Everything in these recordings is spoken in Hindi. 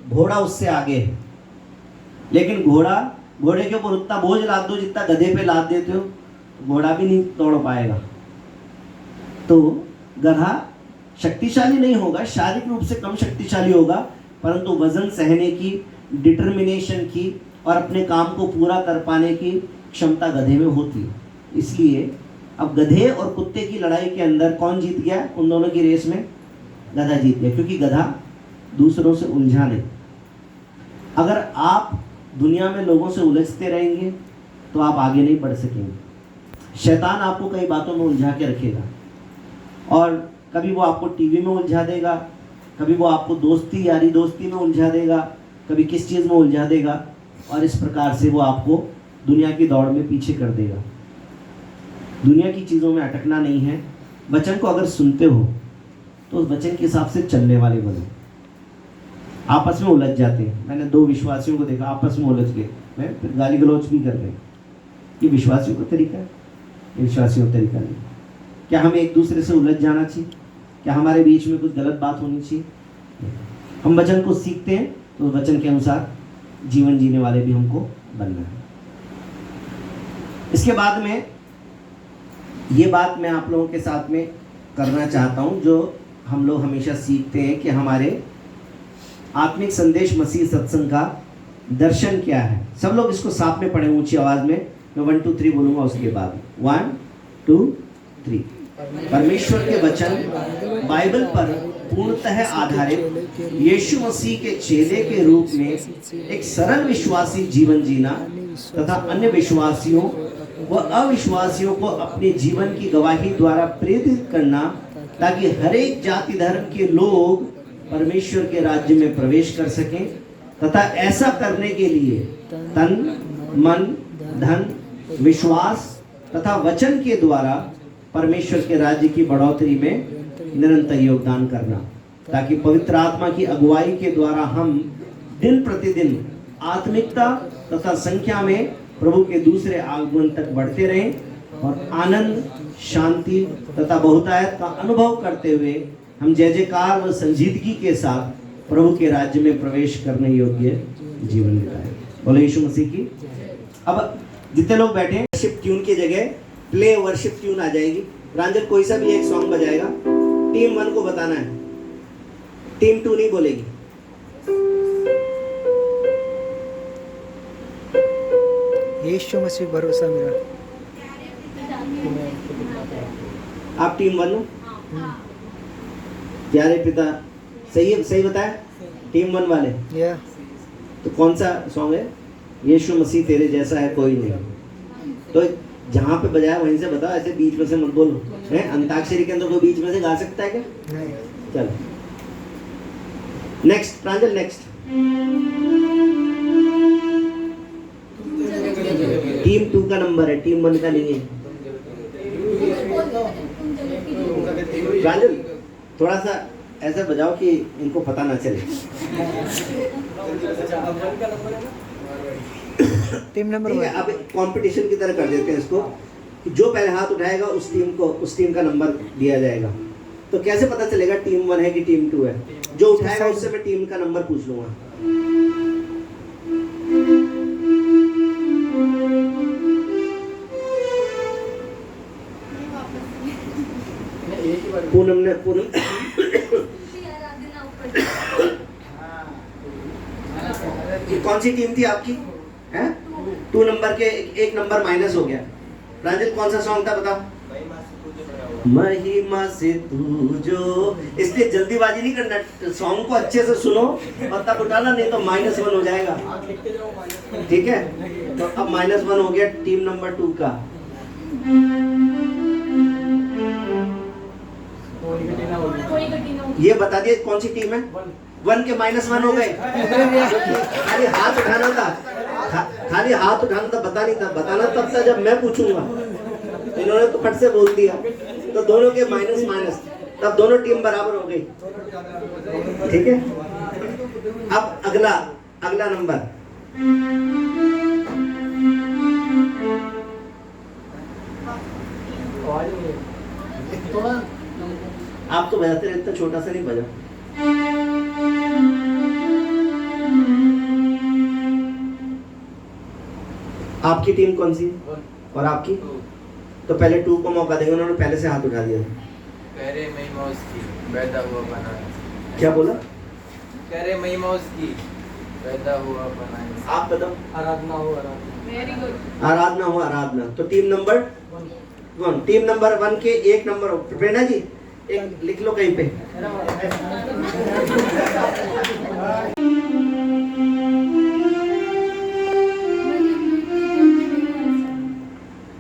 घोड़ा उससे आगे है, लेकिन घोड़े के ऊपर उतना बोझ लाद दो जितना गधे पे लाद देते हो, घोड़ा भी नहीं दौड़ पाएगा। तो गधा शक्तिशाली नहीं होगा, शारीरिक रूप से कम शक्तिशाली होगा, परंतु वजन सहने की, डिटर्मिनेशन की और अपने काम को पूरा कर पाने की क्षमता गधे में होती है। इसलिए अब गधे और कुत्ते की लड़ाई के अंदर कौन जीत गया? उन दोनों की रेस में गधा जीत गया, क्योंकि गधा दूसरों से उलझा नहीं। अगर आप दुनिया में लोगों से उलझते रहेंगे तो आप आगे नहीं बढ़ सकेंगे। शैतान आपको कई बातों में उलझा के रखेगा, और कभी वो आपको टीवी में उलझा देगा, कभी वो आपको दोस्ती यारी दोस्ती में उलझा देगा, कभी किस चीज़ में उलझा देगा, और इस प्रकार से वो आपको दुनिया की दौड़ में पीछे कर देगा। दुनिया की चीज़ों में अटकना नहीं है। वचन को अगर सुनते हो तो उस वचन के हिसाब से चलने वाले बनो। आपस में उलझ जाते हैं। मैंने 2 विश्वासियों को देखा, आपस में उलझ गए, मैं फिर गाली गलौज भी कर रहे। ये विश्वासियों का तरीका है? ये विश्वासियों का तरीका नहीं। क्या हमें एक दूसरे से उलझ जाना चाहिए? क्या हमारे बीच में कुछ गलत बात होनी चाहिए? हम वचन को सीखते हैं तो वचन के अनुसार जीवन जीने वाले भी हमको बनना है। इसके बाद में ये बात मैं आप लोगों के साथ में करना चाहता हूँ, जो हम लोग हमेशा सीखते हैं कि हमारे आत्मिक संदेश मसीह सत्संग का दर्शन क्या है। सब लोग इसको साथ में पढ़ें ऊंची आवाज में। मैं 1 2 3 बोलूँगा, उसके बाद 1 2 3। परमेश्वर के वचन बाइबल पर पूर्णतः आधारित यीशु मसीह के चेले के रूप में एक सरल विश्वासी जीवन जीना तथा अन्य विश्वासियों व अविश्वासियों को अपने जीवन की गवाही द्वारा प्रेरित करना, ताकि हर एक जाति धर्म के लोग परमेश्वर के राज्य में प्रवेश कर सकें, तथा ऐसा करने के लिए तन मन धन विश्वास तथा वचन के द्वारा परमेश्वर के राज्य की बढ़ोतरी में निरंतर योगदान करना, ताकि पवित्र आत्मा की अगुवाई के द्वारा हम दिन प्रतिदिन आत्मिकता तथा संख्या में प्रभु के दूसरे आगमन तक बढ़ते रहें और आनंद शांति तथा बहुतायत का अनुभव करते हुए हम जय जयकार व संजीदगी के साथ प्रभु के राज्य में प्रवेश करने योग्य जीवन बिताएं। बोलो यीशु मसीह की। अब जितने लोग बैठे हैं, वर्शिप ट्यून की जगह प्ले वर्शिप ट्यून आ जाएगी। प्रांजल कोई सा भी एक सॉन्ग बजाएगा, टीम 1 को बताना है, टीम 2 नहीं बोलेगी। यीशु मसीह भरोसा मेरा। आप टीम 1 हो? प्यारे पिता, सही है, सही बताया? टीम 1 वाले तो कौन सा सॉन्ग है? यीशु मसीह तेरे जैसा है कोई नहीं। तो जहाँ पे बजाया वहीं से बताओ, ऐसे बीच में से मत बोलो। है अंताक्षरी के अंदर कोई बीच में से गा सकता है क्या? नहीं। चलो नेक्स्ट प्रांजल, नेक्स्ट टीम 2 का नंबर है, टीम 1 का नहीं है। प्रांजल थोड़ा सा ऐसा बजाओ कि इनको पता ना चले। टीम नंबर ठीक है, अब कंपटीशन की तरह कर देते हैं इसको, कि जो पहले हाथ उठाएगा उस टीम का नंबर दिया जाएगा। तो कैसे पता चलेगा टीम 1 है कि टीम 2 है? जो उठाएगा उससे मैं टीम का नंबर पूछ लूंगा। पूनम कौन सी टीम थी आपकी? हैं? 2 नंबर के एक नंबर माइनस हो गया। प्रांजल कौन सा सॉन्ग था बताओ? महिमा से तू जो। इसलिए जल्दीबाजी नहीं करना, सॉन्ग को अच्छे से सुनो और तब उठाना, नहीं तो -1 हो जाएगा। ठीक है, तो अब -1 हो गया टीम नंबर 2 का। ये बता दिए कौन सी टीम है? 1 के -1 हो गए। खाली हाथ उठाना था, खाली हाथ उठाना था, बता नहीं था। बताना तब था जब मैं पूछूंगा। इन्होंने तो फट से बोल दिया, तो दोनों के माइनस, तब दोनों टीम बराबर हो गई। ठीक है, अब अगला नंबर। आप तो बजाते रहते, छोटा सा नहीं बजा। आपकी टीम कौन सी और आपकी? तो पहले 2 को मौका देंगे, उन्होंने पहले से हाथ उठा दिया। करे मई मौज की पैदा हुआ बनारस। क्या बोला? करे मई मौज की पैदा हुआ बनारस। आप बताओ। आराधना हो आराधना। Very good. आराधना हो आराधना। तो टीम नंबर 1, टीम नंबर 1 के 1 नंबर प्रेरणा जी एक लिख लो कहीं पे।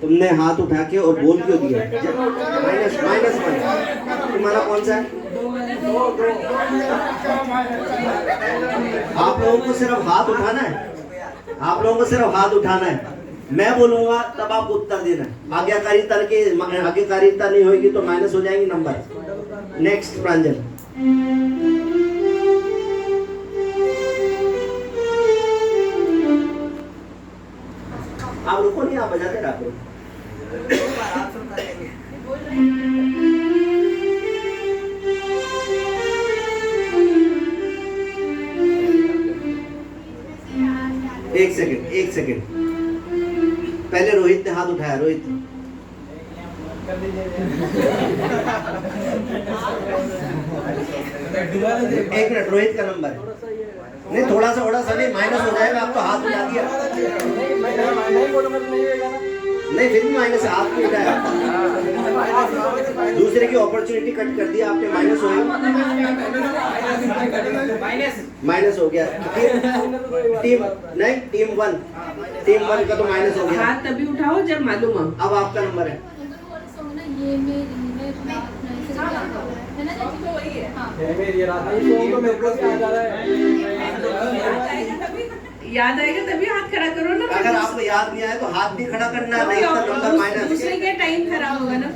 तुमने हाथ उठा के और बोल क्यों दिया? -1 तुम्हारा कौन सा है? आप लोगों को सिर्फ हाथ उठाना है, आप लोगों को सिर्फ हाथ उठाना है। मैं बोलूंगा तब आप उत्तर देना है। आज्ञाकारिता नहीं होगी तो माइनस हो जाएंगे नंबर। नेक्स्ट प्रांजल। आप रुको नहीं, आप बजाते रहा करो। एक सेकंड पहले रोहित ने हाथ उठाया। रोहित एक मिनट, रोहित का नंबर है। नहीं थोड़ा सा नहीं, माइनस हो जाएगा। आप तो हाथ उठा दिया। नहीं फिर भी माइनस, हाथ नहीं उठाया। दूसरे की अपॉर्चुनिटी कट कर दिया आपने, माइनस हो गया। माइनस हो गया। टीम 1 का तो माइनस हो गया। हाथ तभी उठाओ जब मालूम हो। अब आपका नंबर है। याद आएगा तभी हाथ खड़ा करो ना। अगर आपको याद नहीं आया तो हाथ भी खड़ा करना है, नहीं तो नंबर माइनस। दूसरे के टाइम खराब होगा ना।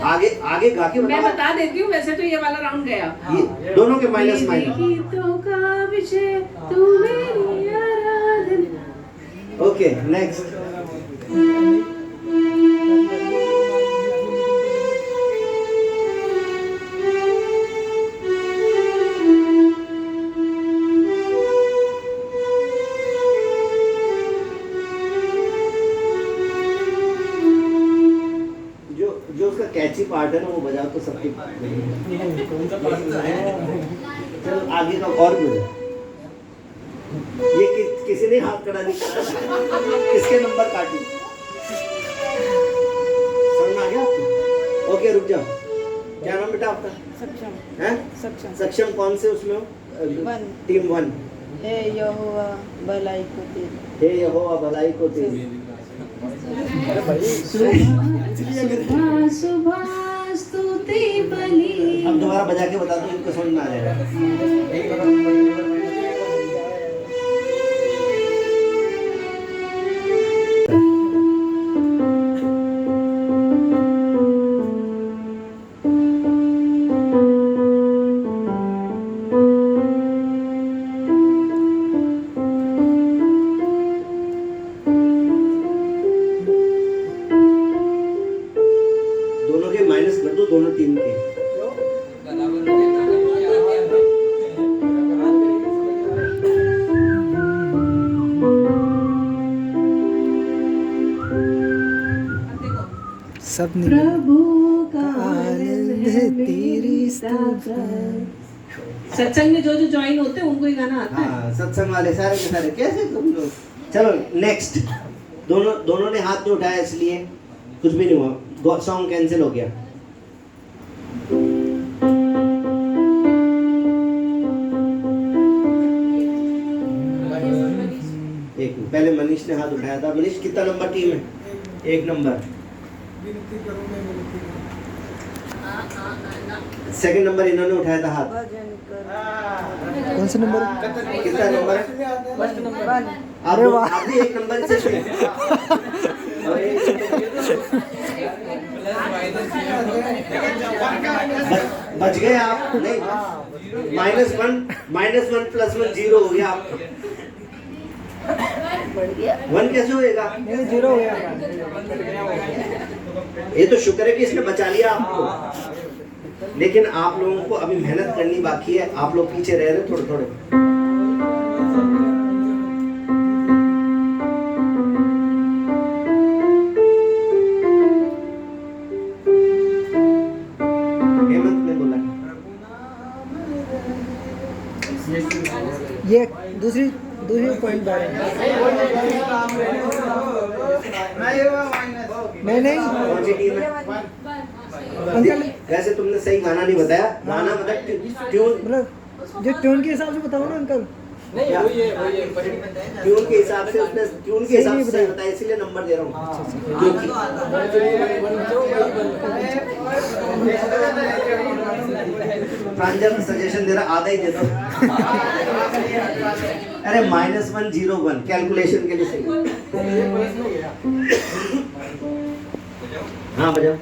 आगे गा के मैं बताओ। बता देती हूँ, वैसे तो ये वाला राउंड गया। ये दोनों के माइनस माइनस। गीतों का विषय तू मेरी आराधना। Okay next. जो उसका कैची पार्ट है ना वो बजाओ तो सबके। चलो आगे का और बोलो। ये किसी ने हाथ खड़ा नहीं करा। किसके नंबर काटू? समझ में आ गया आपको? ओके रुक जाओ। क्या नाम बेटा आपका? सक्षम हैं? सक्षम सक्षम कौन से उसमें हो? टीम 1। हे यहोवा भलाई को दे। हे यहोवा भलाई को दे। सुबह सुबह स्तुति बलि। अब दोबारा बजा के बता दो, इनको समझ में आ जाएगा। दोनों के माइनस कर दो, दोनों टीम के। सब ने प्रभु का आनंद है तेरी स्तुति। सत्संग में जो ज्वाइन होते हैं उनको ये गाना आता है। हाँ सत्संग वाले सारे के सारे कैसे तुम लोग। चलो नेक्स्ट। दोनों ने हाथ नहीं उठाया इसलिए कुछ भी नहीं हुआ। सॉन्ग कैंसिल हो गया। एक पहले मनीष ने हाथ उठाया था। मनीष कितना नंबर टीम है? 1 नंबर। सेकंड नंबर इन्होंने उठाया था हाथ। भजन कर कौन सा नंबर? कितना नंबर है? फर्स्ट नंबर अरे वाह, आप भी 1 नंबर से शुरू। बच गए आप। नहीं -1 +1 0 हो गया आपका। 1 कैसे होएगा? नहीं 0 हो गया। ये तो शुक्र है कि इसने बचा लिया आपको। लेकिन आप लोगों को अभी मेहनत करनी बाकी है। आप लोग पीछे रह रहे थोड़े थोड़े। ये दूसरी दूसरी पॉइंट बार है नहीं नहीं क्वांटिटी में अंकल वैसे तुमने सही गाना नहीं बताया, गाना मतलब ट्यून, मतलब जो ट्यून के हिसाब से बताओ ना अंकल। नहीं वही है ट्यून के हिसाब से उसने ट्यून के हिसाब से बताया, इसीलिए नंबर दे रहा हूँ। प्रांजल सजेशन दे रहा, आधा ही दे दो। अरे -101 कैलकुलेशन के लिए सही। हाँ बजाओ।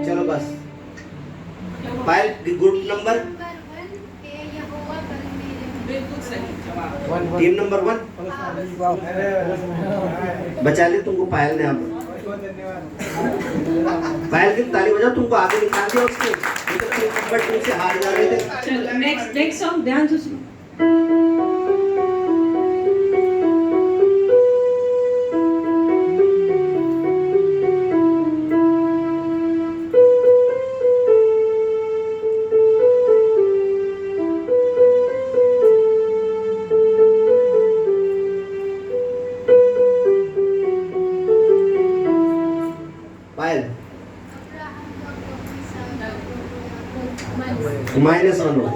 चलो बस। पायल ग्रुप नंबर बिल्कुल सही जवाब। टीम नंबर 1 बचा ले तुमको पायल ने। आप पायल की ताली बजाओ, तुमको आगे निकाल दिया उसने, नहीं तो टीम नंबर 2 से हार जा रहे थे। चलो नेक्स्ट सॉन्ग ध्यान से सुनो। पायल -1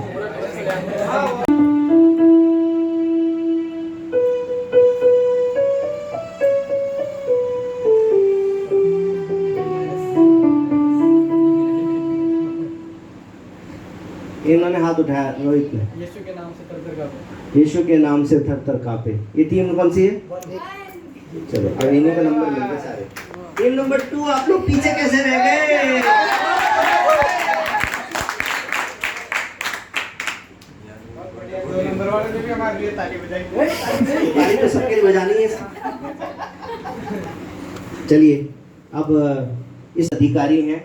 इन्होंने हाथ उठाया, रोहित ने। यीशु के नाम से थर-थर कांपे। यीशु के नाम से थर-थर कांपे। ये टीम कौन सी है? चलो अब इन्हीं का नंबर मिल गए सारे। टीम नंबर 2 आप लोग पीछे कैसे रह गए? नंबर वाले ने भी हमारे लिए ताली बजाई। ताली तो सबके लिए बजानी है। चलिए अब इस अधिकारी हैं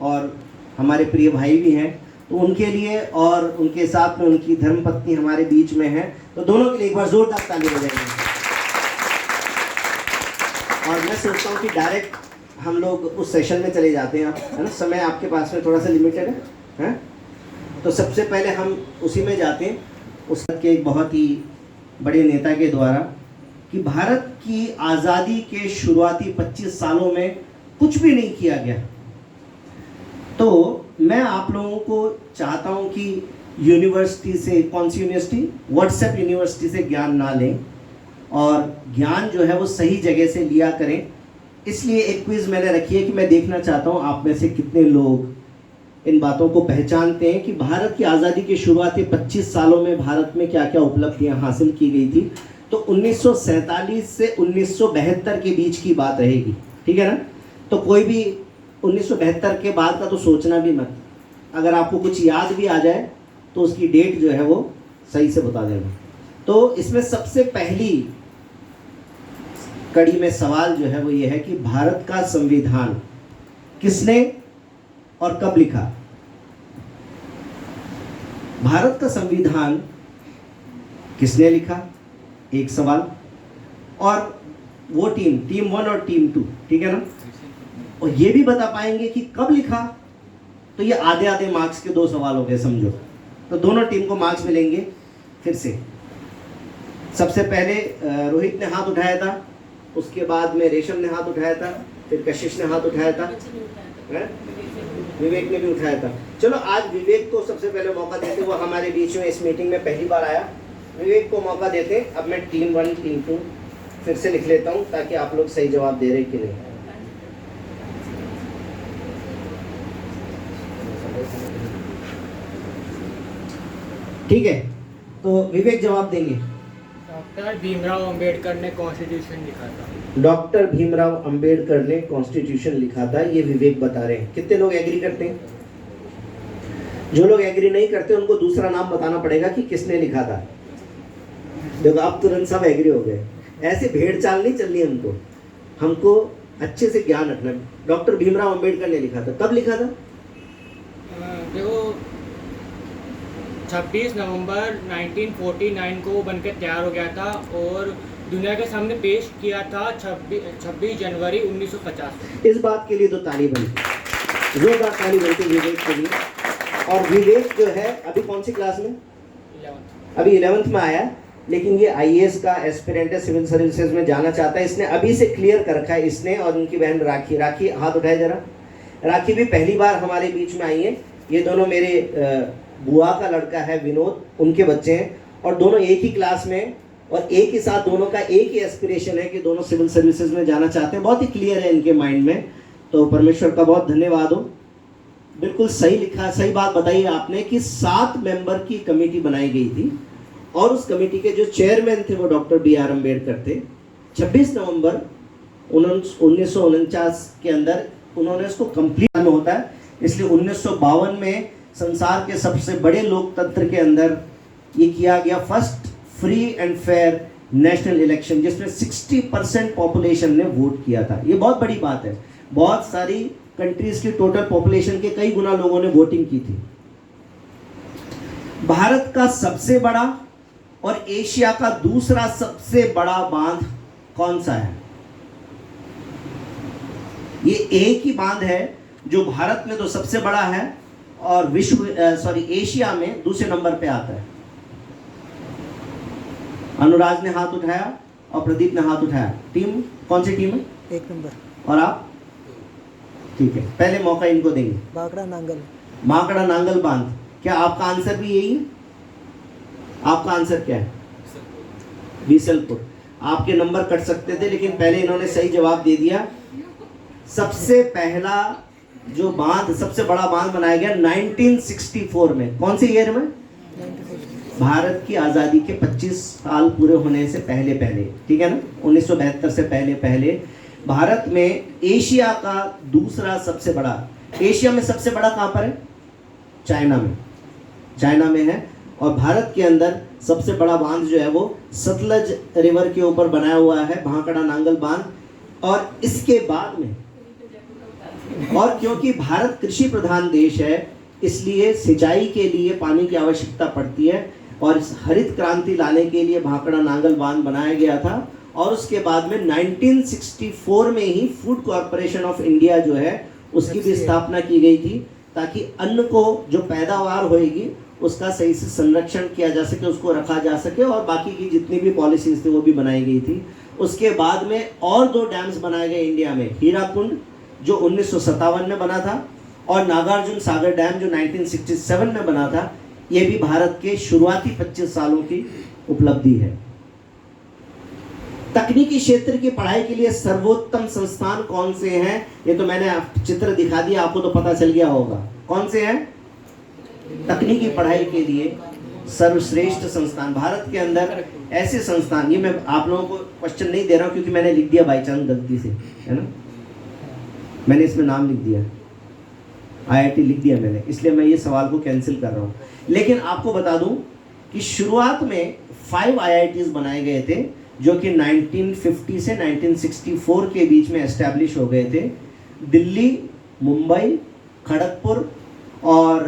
और हमारे प्रिय भाई भी हैं, तो उनके लिए और उनके साथ में उनकी धर्मपत्नी हमारे बीच में है, तो दोनों के लिए एक बार जोरदार ताली बजाएंगे। और मैं सोचता हूँ कि डायरेक्ट हम लोग उस सेशन में चले जाते हैं, अब है ना, समय आपके पास में थोड़ा सा लिमिटेड है, हैं? तो सबसे पहले हम उसी में जाते हैं, उस के एक बहुत ही बड़े नेता के द्वारा, कि भारत की आज़ादी के शुरुआती 25 सालों में कुछ भी नहीं किया गया। तो मैं आप लोगों को चाहता हूं कि यूनिवर्सिटी से, कौन सी यूनिवर्सिटी? व्हाट्सएप यूनिवर्सिटी से ज्ञान ना लें और ज्ञान जो है वो सही जगह से लिया करें। इसलिए एक क्विज़ मैंने रखी है कि मैं देखना चाहता हूं आप में से कितने लोग इन बातों को पहचानते हैं कि भारत की आज़ादी के शुरुआती 25 सालों में भारत में क्या क्या उपलब्धियां हासिल की गई थी। तो 1947 से 1972 के बीच की बात रहेगी, ठीक है ना? तो कोई भी 1972 के बाद का तो सोचना भी मत। अगर आपको कुछ याद भी आ जाए तो उसकी डेट जो है वो सही से बता देना। तो इसमें सबसे पहली कड़ी में सवाल जो है वो ये है कि भारत का संविधान किसने और कब लिखा? भारत का संविधान किसने लिखा, एक सवाल। और वो टीम 1 और टीम 2, ठीक है ना? और ये भी बता पाएंगे कि कब लिखा, तो ये आधे आधे मार्क्स के 2 सवाल हो गए समझो। तो दोनों टीम को मार्क्स मिलेंगे। फिर से सबसे पहले रोहित ने हाथ उठाया था, उसके बाद में रेशम ने हाथ उठाया था, फिर कशिश ने हाथ उठाया था, विवेक ने भी उठाया था। चलो आज विवेक को सबसे पहले मौका देते, वो हमारे बीच में इस मीटिंग में पहली बार आया। विवेक को मौका देते। अब मैं टीम 1 टीम 2 फिर से लिख लेता हूँ ताकि आप लोग सही जवाब दे रहे कि नहीं। ठीक है, तो विवेक जवाब देंगे। डॉक्टर भीमराव अंबेडकर ने कॉन्स्टिट्यूशन लिखा था। डॉक्टर भीमराव अंबेडकर ने कॉन्स्टिट्यूशन लिखा था, ये विवेक बता रहे हैं। कितने लोग एग्री करते हैं? जो लोग एग्री नहीं करते उनको दूसरा नाम बताना पड़ेगा कि किसने लिखा था। देखो अब तुरंत सब एग्री हो गए। ऐसे भेड़ चाल नहीं चलनी हमको, हमको अच्छे से ज्ञान रखना। डॉक्टर भीमराव अंबेडकर ने लिखा था। कब लिखा था? देखो 26 नवंबर 1949 को बनकर तैयार हो गया था और दुनिया के सामने पेश किया था 26 जनवरी 1950। इस बात के लिए तो ताली बनती, जोरदार ताली बनती विवेक के लिए। और विवेक जो है अभी कौन सी क्लास में? 11th। अभी 11th में आया, लेकिन ये आईएएस का एस्पिरेंट है, सिविल सर्विसेज में जाना चाहता है। इसने अभी से क्लियर कर रखा है, इसने और उनकी बहन राखी। राखी हाथ उठाए जरा। राखी भी पहली बार हमारे बीच में आई है। ये दोनों मेरे बुआ का लड़का है विनोद, उनके बच्चे हैं और दोनों एक ही क्लास में और एक ही साथ दोनों का एक ही एस्पिरेशन है कि दोनों सिविल सर्विसेज में जाना चाहते हैं। बहुत ही क्लियर है इनके माइंड में। तो परमेश्वर का बहुत धन्यवाद हो। बिल्कुल सही लिखा, सही बात बताई आपने कि 7 मेंबर की कमेटी बनाई गई थी और उस कमेटी के जो चेयरमैन थे वो डॉक्टर B.R. अम्बेडकर थे। 26 नवंबर 1949 के अंदर उन्होंने इसको कंप्लीट में होता है, इसलिए 1952 में संसार के सबसे बड़े लोकतंत्र के अंदर ये किया गया first free and fair national election, जिसमें 60% पॉपुलेशन ने वोट किया था। ये बहुत बड़ी बात है। बहुत सारी कंट्रीज की टोटल पॉपुलेशन के कई गुना लोगों ने वोटिंग की थी। भारत का सबसे बड़ा और एशिया का दूसरा सबसे बड़ा बांध कौन सा है? ये एक ही बांध है जो भारत में तो सबसे बड़ा है और एशिया में दूसरे नंबर पे आता है। अनुराज ने हाथ उठाया और प्रदीप ने हाथ उठाया। टीम कौन सी टीम है? 1 नंबर। और आप? ठीक है, पहले मौका इनको देंगे। बाकड़ा नांगल। माकड़ा नांगल बांध। क्या आपका आंसर भी यही है? आपका आंसर क्या है? बीसलपुर। आपके नंबर कट सकते थे, लेकिन पहले इन्होंने सही जवाब दे दिया। सबसे पहला जो बांध, सबसे बड़ा बांध बनाया गया 1964 में। कौन से ईयर में? भारत की आज़ादी के 25 साल पूरे होने से पहले पहले, ठीक है ना, 1972 से पहले पहले भारत में एशिया का दूसरा सबसे बड़ा, एशिया में सबसे बड़ा कहाँ पर है? चाइना में, चाइना में है। और भारत के अंदर सबसे बड़ा बांध जो है वो सतलज रिवर के ऊपर बनाया हुआ है, भांकड़ा नांगल बांध। और इसके बाद में, और क्योंकि भारत कृषि प्रधान देश है, इसलिए सिंचाई के लिए पानी की आवश्यकता पड़ती है और इस हरित क्रांति लाने के लिए भांकड़ा नांगल बांध बनाया गया था। और उसके बाद में 1964 में ही फूड कॉर्पोरेशन ऑफ इंडिया जो है उसकी भी स्थापना की गई थी, ताकि अन्न को जो पैदावार होएगी उसका सही से संरक्षण किया जा सके, उसको रखा जा सके, और बाकी की जितनी भी पॉलिसीज थी वो भी बनाई गई थी। उसके बाद में और 2 डैम्स बनाए गए इंडिया में, हीराकुंड जो 1957 में बना था और नागार्जुन सागर डैम जो 1967 में बना था। ये भी भारत के शुरुआती 25 सालों की उपलब्धि है। तकनीकी क्षेत्र की पढ़ाई के लिए सर्वोत्तम संस्थान कौन से हैं? ये तो मैंने चित्र दिखा दिया, आपको तो पता चल गया होगा कौन से हैं। तकनीकी पढ़ाई के लिए सर्वश्रेष्ठ संस्थान भारत के अंदर ऐसे संस्थान, ये मैं आप लोगों को क्वेश्चन नहीं दे रहा हूँ क्योंकि मैंने लिख दिया बाई चांस गलती से, है ना, मैंने इसमें नाम लिख दिया, IIT लिख दिया मैंने, इसलिए मैं ये सवाल को कैंसिल कर रहा हूँ। लेकिन आपको बता दूं कि शुरुआत में 5 IITs बनाए गए थे जो कि 1950 से 1964 के बीच में एस्टैब्लिश हो गए थे। दिल्ली, मुंबई, खड़गपुर और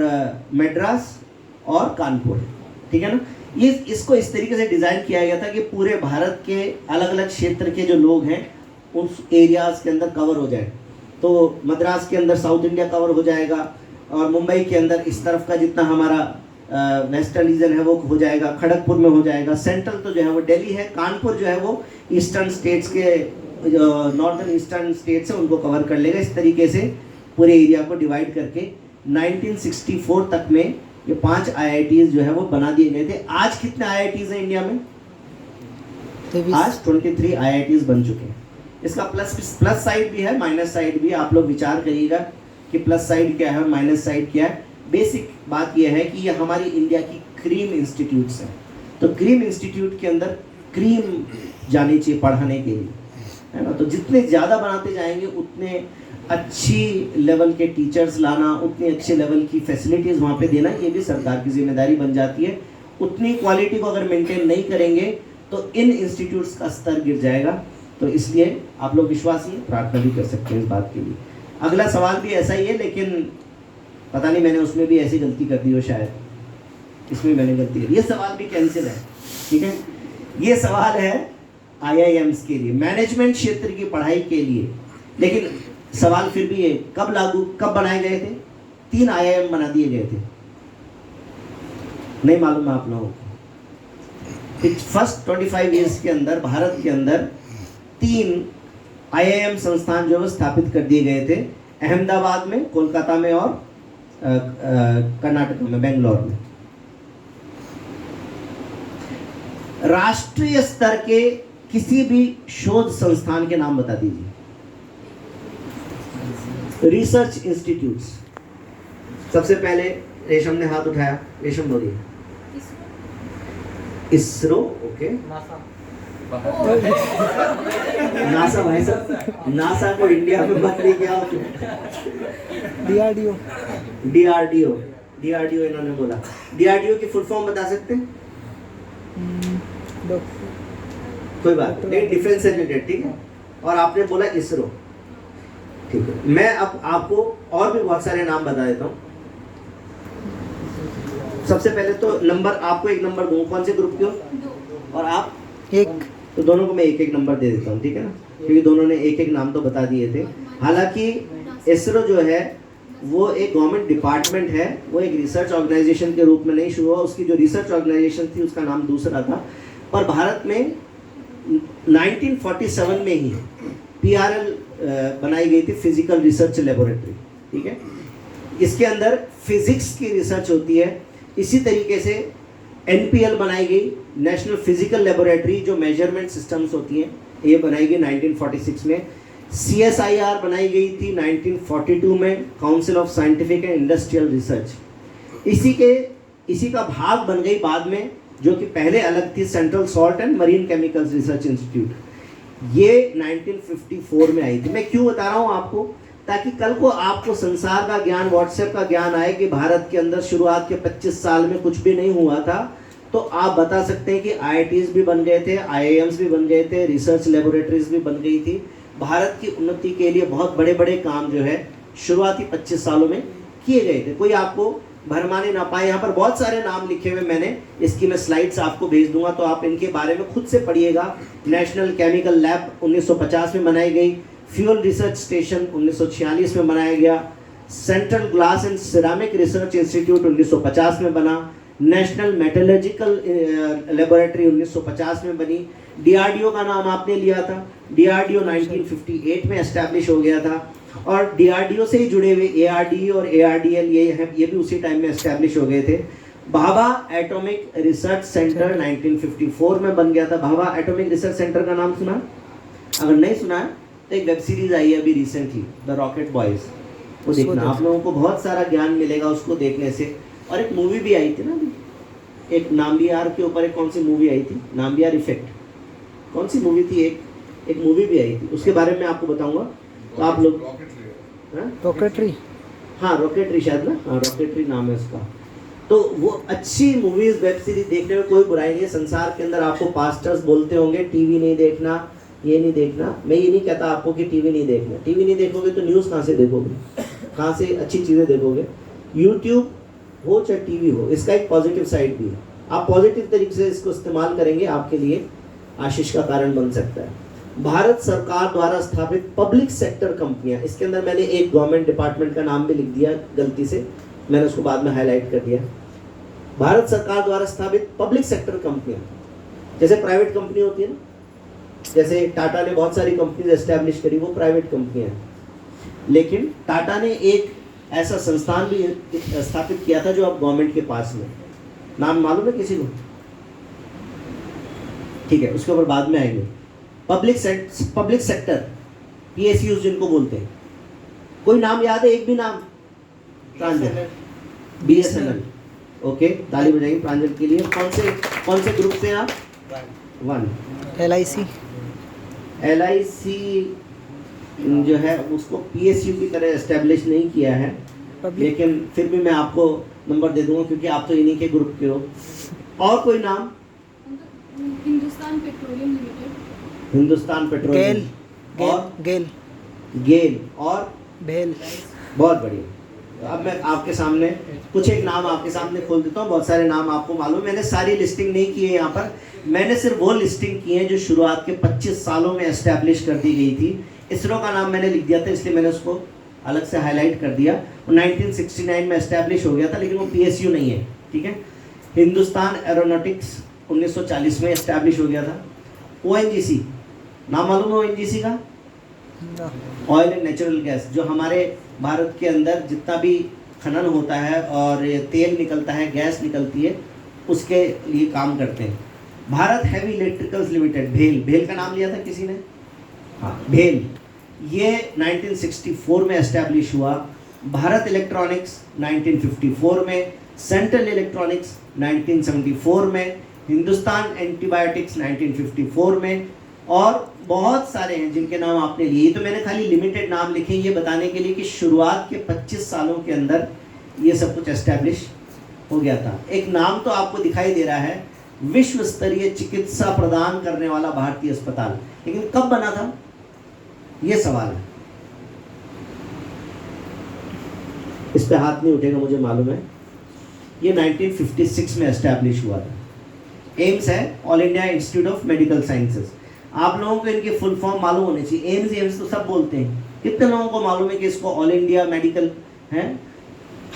मद्रास और कानपुर, ठीक है ना। ये इसको इस तरीके से डिज़ाइन किया गया था कि पूरे भारत के अलग अलग क्षेत्र के जो लोग हैं उस एरियाज़ के अंदर कवर हो जाए। तो मद्रास के अंदर साउथ इंडिया कवर हो जाएगा और मुंबई के अंदर इस तरफ का जितना हमारा वेस्टर्न रीजन है वो हो जाएगा, खड़गपुर में हो जाएगा, सेंट्रल तो जो है वो दिल्ली है, कानपुर जो है वो ईस्टर्न स्टेट्स के नॉर्दर्न ईस्टर्न स्टेट्स है उनको कवर कर लेगा। इस तरीके से पूरे एरिया को डिवाइड करके 1964 तक में ये 5 IITs जो है वो बना दिए गए थे। आज कितने IITs हैं इंडिया में? आज 23 IITs बन चुके हैं। इसका प्लस साइड भी है, माइनस साइड भी है। आप लोग विचार करिएगा कि प्लस साइड क्या है और माइनस साइड क्या है। बेसिक बात यह है कि ये हमारी इंडिया की क्रीम इंस्टीट्यूट्स हैं। तो क्रीम इंस्टीट्यूट के अंदर क्रीम जानी चाहिए पढ़ाने के लिए, है ना। तो जितने ज़्यादा बनाते जाएंगे उतने अच्छी लेवल के टीचर्स लाना, उतनी अच्छे लेवल की फैसिलिटीज़ वहाँ पे देना, ये भी सरकार की जिम्मेदारी बन जाती है। उतनी क्वालिटी को अगर मेंटेन नहीं करेंगे तो इन इंस्टीट्यूट्स का स्तर गिर जाएगा। तो इसलिए आप लोग विश्वासी हैं, प्रार्थना भी कर सकते हैं इस बात के लिए। अगला सवाल भी ऐसा ही है, लेकिन पता नहीं मैंने उसमें भी ऐसी गलती कर दी हो शायद। इसमें मैंने गलती की, ये सवाल भी कैंसिल है, ठीक है। ये सवाल है IIMs के लिए, मैनेजमेंट क्षेत्र की पढ़ाई के लिए। लेकिन सवाल फिर भी है, कब बनाए गए थे? 3 IIM बना दिए गए थे, नहीं मालूम है आप लोगों को। फर्स्ट 25 ईयर्स के अंदर भारत के अंदर 3 IIM संस्थान जो है स्थापित कर दिए गए थे, अहमदाबाद में, कोलकाता में और कर्नाटक में, बेंगलोर में। राष्ट्रीय स्तर के किसी भी शोध संस्थान के नाम बता दीजिए, रिसर्च इंस्टीट्यूट्स। सबसे पहले रेशम ने हाथ उठाया, रेशम बोलिए। इसरो, ओके। नासा भाई साहब, नासा को इंडिया में मत लेके आओ। DRDO इन्होंने बोला। DRDO की फुल फॉर्म बता सकते हैं? कोई बात नहीं, डिफेंस से रिलेटेड, ठीक है। और आपने बोला इसरो, ठीक है। मैं अब आपको और भी बहुत सारे नाम बता देता हूँ। सबसे पहले तो नंबर, आपको एक नंबर दूँ, कौन से ग्रुप के हो? और आप? एक। तो दोनों को मैं एक एक नंबर दे देता हूँ, ठीक है ना, क्योंकि दोनों ने एक एक नाम तो बता दिए थे। हालांकि इसरो जो है वो एक गवर्नमेंट डिपार्टमेंट है, वो एक रिसर्च ऑर्गेनाइजेशन के रूप में नहीं शुरू हुआ। उसकी जो रिसर्च ऑर्गेनाइजेशन थी उसका नाम दूसरा था। पर भारत में 1947 में ही PRL बनाई गई थी, फिजिकल रिसर्च लेबोरेटरी, ठीक है। इसके अंदर फिजिक्स की रिसर्च होती है। इसी तरीके से NPL बनाई गई, नेशनल फिजिकल लेबोरेटरी, जो मेजरमेंट सिस्टम्स होती हैं, ये बनाई गई 1946 में। CSIR बनाई गई थी 1942 में, council of scientific and industrial research. इसी का भाग बन गई बाद में, जो कि पहले अलग थी, central salt and marine chemicals research institute. ये 1954 में आई थी। मैं क्यों बता रहा हूँ आपको? ताकि कल को आपको संसार का ज्ञान, व्हाट्सएप का ज्ञान आए कि भारत के अंदर शुरुआत के 25 साल में कुछ भी नहीं हुआ था, तो आप बता सकते हैं कि IITs भी बन गए थे, IIMs भी बन गए थे, रिसर्च लेबोरेटरीज भी बन गई थी। भारत की उन्नति के लिए बहुत बड़े बड़े काम जो है शुरुआती 25 सालों में किए गए थे। कोई आपको भरमाने ना पाए। यहाँ पर बहुत सारे नाम लिखे हुए मैंने, इसकी मैं स्लाइड्स आपको भेज दूंगा, तो आप इनके बारे में खुद से पढ़िएगा। नेशनल केमिकल लैब 1950 में बनाई गई, फ्यूल रिसर्च स्टेशन 1946 में बनाया गया, central glass and ceramic research institute 1950 में बना, नेशनल मेटलर्जिकल लेबोरेटरी 1950 में बनी। DRDO का नाम आपने लिया था, DRDO 1958 में एस्टैब्लिश हो गया था। और DRDO से ही जुड़े हुए ARDE और ARDL ये भी उसी टाइम में एस्टैब्लिश हो गए थे। भाभा एटॉमिक रिसर्च सेंटर 1954 में बन गया था। भाभा एटॉमिक रिसर्च सेंटर का नाम सुना? अगर नहीं सुना है तो एक वेब सीरीज आई है अभी रिसेंटली, द रॉकेट बॉयज, वो देखना, आप लोगों को बहुत सारा ज्ञान मिलेगा उसको देखने से। और एक मूवी भी आई थी ना, एक नाम्बियार के ऊपर एक कौन सी मूवी आई थी, नाम्बियार इफेक्ट, कौन सी मूवी थी, एक मूवी भी आई थी, उसके बारे में आपको बताऊंगा। तो आप लोग रॉकेटरी, हाँ रॉकेटरी शायद ना, हाँ रॉकेटरी नाम है उसका। तो वो अच्छी मूवीज, वेब सीरीज देखने में कोई बुराई नहीं है। संसार के अंदर आपको पास्टर्स बोलते होंगे टीवी नहीं देखना, ये नहीं देखना। मैं ये नहीं कहता आपको कि टीवी नहीं देखना। टीवी नहीं देखोगे तो न्यूज़ कहाँ से देखोगे, कहाँ से अच्छी चीज़ें देखोगे? यूट्यूब हो चाहे टीवी हो, इसका एक पॉजिटिव साइड भी है। आप पॉजिटिव तरीके से इसको इस्तेमाल करेंगे, आपके लिए आशीष का कारण बन सकता है। भारत सरकार द्वारा स्थापित पब्लिक सेक्टर कंपनियां, इसके अंदर मैंने एक गवर्नमेंट डिपार्टमेंट का नाम भी लिख दिया गलती से, मैंने उसको बाद में हाईलाइट कर दिया। भारत सरकार द्वारा स्थापित पब्लिक सेक्टर कंपनियां, जैसे प्राइवेट कंपनी होती है ना, जैसे टाटा ने बहुत सारी कंपनीज एस्टैब्लिश करी, वो प्राइवेट कंपनियां हैं। लेकिन टाटा ने एक ऐसा संस्थान भी स्थापित किया था जो अब गवर्नमेंट के पास में, नाम मालूम है किसी को? ठीक है, उसके ऊपर बाद में आएंगे। पब्लिक सेक्टर PSUs जिनको बोलते हैं, कोई नाम याद है? एक भी नाम? प्रांजल, BSNL, ओके, ताली बजाएंगे प्रांजल के लिए। कौन से ग्रुप से हैं आप? 1। LIC जो है उसको PSU की तरह एस्टेब्लिश नहीं किया है, लेकिन फिर भी मैं आपको नंबर दे दूंगा क्योंकि आप तो इन्हीं के ग्रुप के हो। और कोई नाम? Hindustan petroleum limited, Hindustan petroleum, GAIL GAIL और भेल। बहुत बढ़िया। अब मैं आपके सामने कुछ एक नाम आपके सामने खोल देता हूँ, बहुत सारे नाम आपको मालूम है, मैंने सारी लिस्टिंग नहीं की है यहाँ पर, मैंने सिर्फ वो लिस्टिंग की है जो शुरुआत के 25 सालों में एस्टैब्लिश कर दी गई थी। इसरो का नाम मैंने लिख दिया था इसलिए मैंने उसको अलग से हाईलाइट कर दिया। वो 1969 में एस्टैब्लिश हो गया था, लेकिन वो PSU नहीं है, ठीक है। हिंदुस्तान एरोनॉटिक्स 1940 में एस्टैब्लिश हो गया था। ONGC नाम मालूम है ONGC का? ऑयल एंड नेचुरल गैस, जो हमारे भारत के अंदर जितना भी खनन होता है और तेल निकलता है, गैस निकलती है, उसके लिए काम करते हैं। भारत हैवी इलेक्ट्रिकल्स लिमिटेड, भेल, भेल का नाम लिया था किसी ने? हाँ, भेल, ये 1964 में एस्टैब्लिश हुआ। भारत इलेक्ट्रॉनिक्स 1954 में, सेंट्रल इलेक्ट्रॉनिक्स 1974 में, हिंदुस्तान एंटीबायोटिक्स 1954 में, और बहुत सारे हैं जिनके नाम आपने लिए। तो मैंने खाली लिमिटेड नाम लिखे ये बताने के लिए कि शुरुआत के 25 सालों के अंदर ये सब कुछ एस्टैब्लिश हो गया था। एक नाम तो आपको दिखाई दे रहा है, विश्व स्तरीय चिकित्सा प्रदान करने वाला भारतीय अस्पताल, लेकिन कब बना था ये सवाल है। इस पे हाथ नहीं उठेगा मुझे मालूम है। ये 1956 में एस्टैब्लिश हुआ था। एम्स है all India institute of medical sciences. आप लोगों को इनके फुल फॉर्म मालूम होने चाहिए। एम्स तो सब बोलते हैं, कितने लोगों को मालूम है कि इसको ऑल इंडिया मेडिकल है?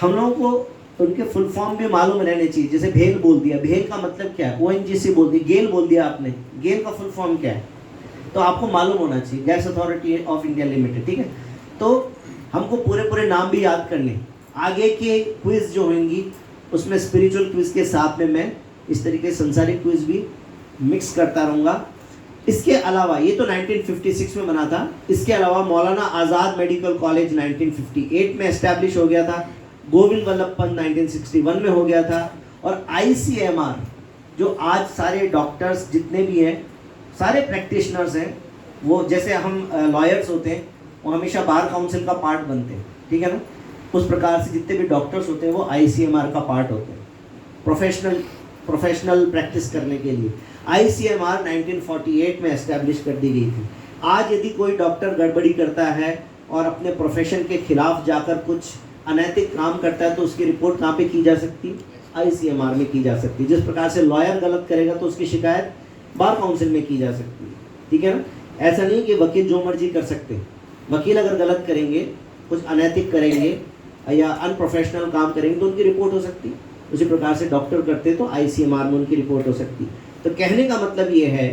हम लोगों को उनके फुल फॉर्म भी मालूम रहने चाहिए। जैसे भेल बोल दिया, भेल का मतलब क्या है? ONGC बोल दी, गेल बोल दिया आपने, गेल का फुल फॉर्म क्या है? तो आपको मालूम होना चाहिए, gas authority of India limited, ठीक है। तो हमको पूरे नाम भी याद करने। आगे के क्विज जो होंगी उसमें स्पिरिचुअल क्विज के साथ में मैं इस तरीके से संसारिक क्विज भी मिक्स करता रहूँगा। इसके अलावा ये तो 1956 में बना था। इसके अलावा मौलाना आज़ाद मेडिकल कॉलेज 1958 में एस्टैब्लिश हो गया था। गोविंद वल्लभ पंत 1961 में हो गया था। और ICMR, जो आज सारे डॉक्टर्स जितने भी हैं, सारे प्रैक्टिशनर्स हैं, वो जैसे हम लॉयर्स होते हैं, वो हमेशा बार काउंसिल का पार्ट बनते हैं, ठीक है ना। उस प्रकार से जितने भी डॉक्टर्स होते हैं वो ICMR का पार्ट होते हैं, प्रोफेशनल प्रैक्टिस करने के लिए। ICMR 1948 में एस्टैब्लिश कर दी गई थी। आज यदि कोई डॉक्टर गड़बड़ी करता है और अपने प्रोफेशन के खिलाफ जाकर कुछ अनैतिक काम करता है तो उसकी रिपोर्ट कहाँ पे की जा सकती है? ICMR में की जा सकती है। जिस प्रकार से लॉयर गलत करेगा तो उसकी शिकायत बार काउंसिल में की जा सकती है, ठीक है ना। ऐसा नहीं कि वकील जो मर्जी कर सकते हैं। वकील अगर गलत करेंगे, कुछ अनैतिक करेंगे या अनप्रोफेशनल काम करेंगे तो उनकी रिपोर्ट हो सकती है। उसी प्रकार से डॉक्टर करते तो ICMR में उनकी रिपोर्ट हो सकती है। तो कहने का मतलब ये है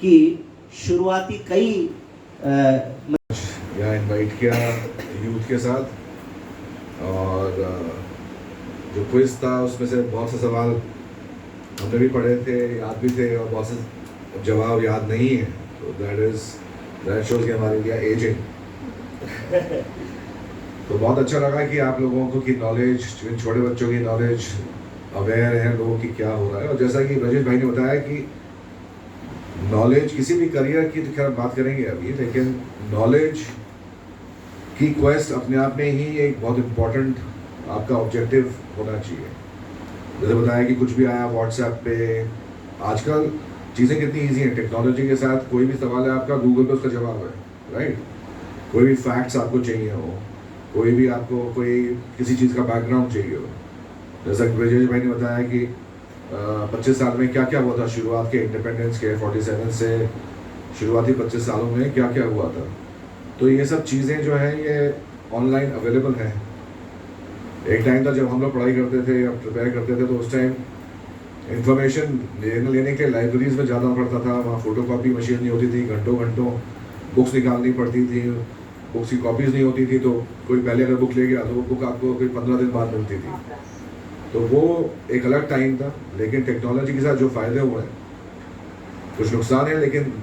कि शुरुआती कई यहाँ इनवाइट किया यूथ के साथ, और जो क्विज था उसमें से बहुत से सवाल हमने भी पढ़े थे, याद भी थे, और बहुत से जवाब याद नहीं है। तो दैट शोज कि हमारी इंडिया एजिंग। तो बहुत अच्छा लगा कि आप लोगों को की नॉलेज, छोटे बच्चों की नॉलेज, अवेयर है लोगों की क्या हो रहा है। और जैसा कि रजेश भाई ने बताया कि नॉलेज किसी भी करियर की, तो खैर बात करेंगे अभी, लेकिन नॉलेज की क्वेस्ट अपने आप में ही एक बहुत इम्पोर्टेंट आपका ऑब्जेक्टिव होना चाहिए। जैसे बताया कि कुछ भी आया व्हाट्सएप पे, आजकल चीज़ें कितनी ईजी हैं टेक्नोलॉजी के साथ। कोई भी सवाल है आपका, गूगल पे उसका जवाब है, राइट। कोई भी फैक्ट्स आपको चाहिए हो, कोई भी आपको कोई किसी चीज़ का बैकग्राउंड चाहिए हो, जैसा कि ब्रजेश भाई ने बताया कि 25 साल में क्या क्या हुआ था, शुरुआत के इंडिपेंडेंस के 47 से शुरुआती 25 सालों में क्या क्या हुआ था। तो ये सब चीज़ें जो हैं ये ऑनलाइन अवेलेबल हैं। एक टाइम था जब हम लोग पढ़ाई करते थे या प्रिपेयर करते थे, तो उस टाइम इंफॉर्मेशन लेने के लिए लाइब्रेरीज में जाना पड़ता था। वहाँ फ़ोटोकॉपी मशीन नहीं होती थी, घंटों घंटों बुक्स निकालनी पड़ती थी, बुक्स की कॉपीज़ नहीं होती थी। तो कोई पहले अगर बुक ले गया तो वो बुक आपको कोई 15 दिन बाद मिलती थी। तो वो एक अलग टाइम था। लेकिन टेक्नोलॉजी के साथ जो फ़ायदे हुए हैं, कुछ नुकसान है, लेकिन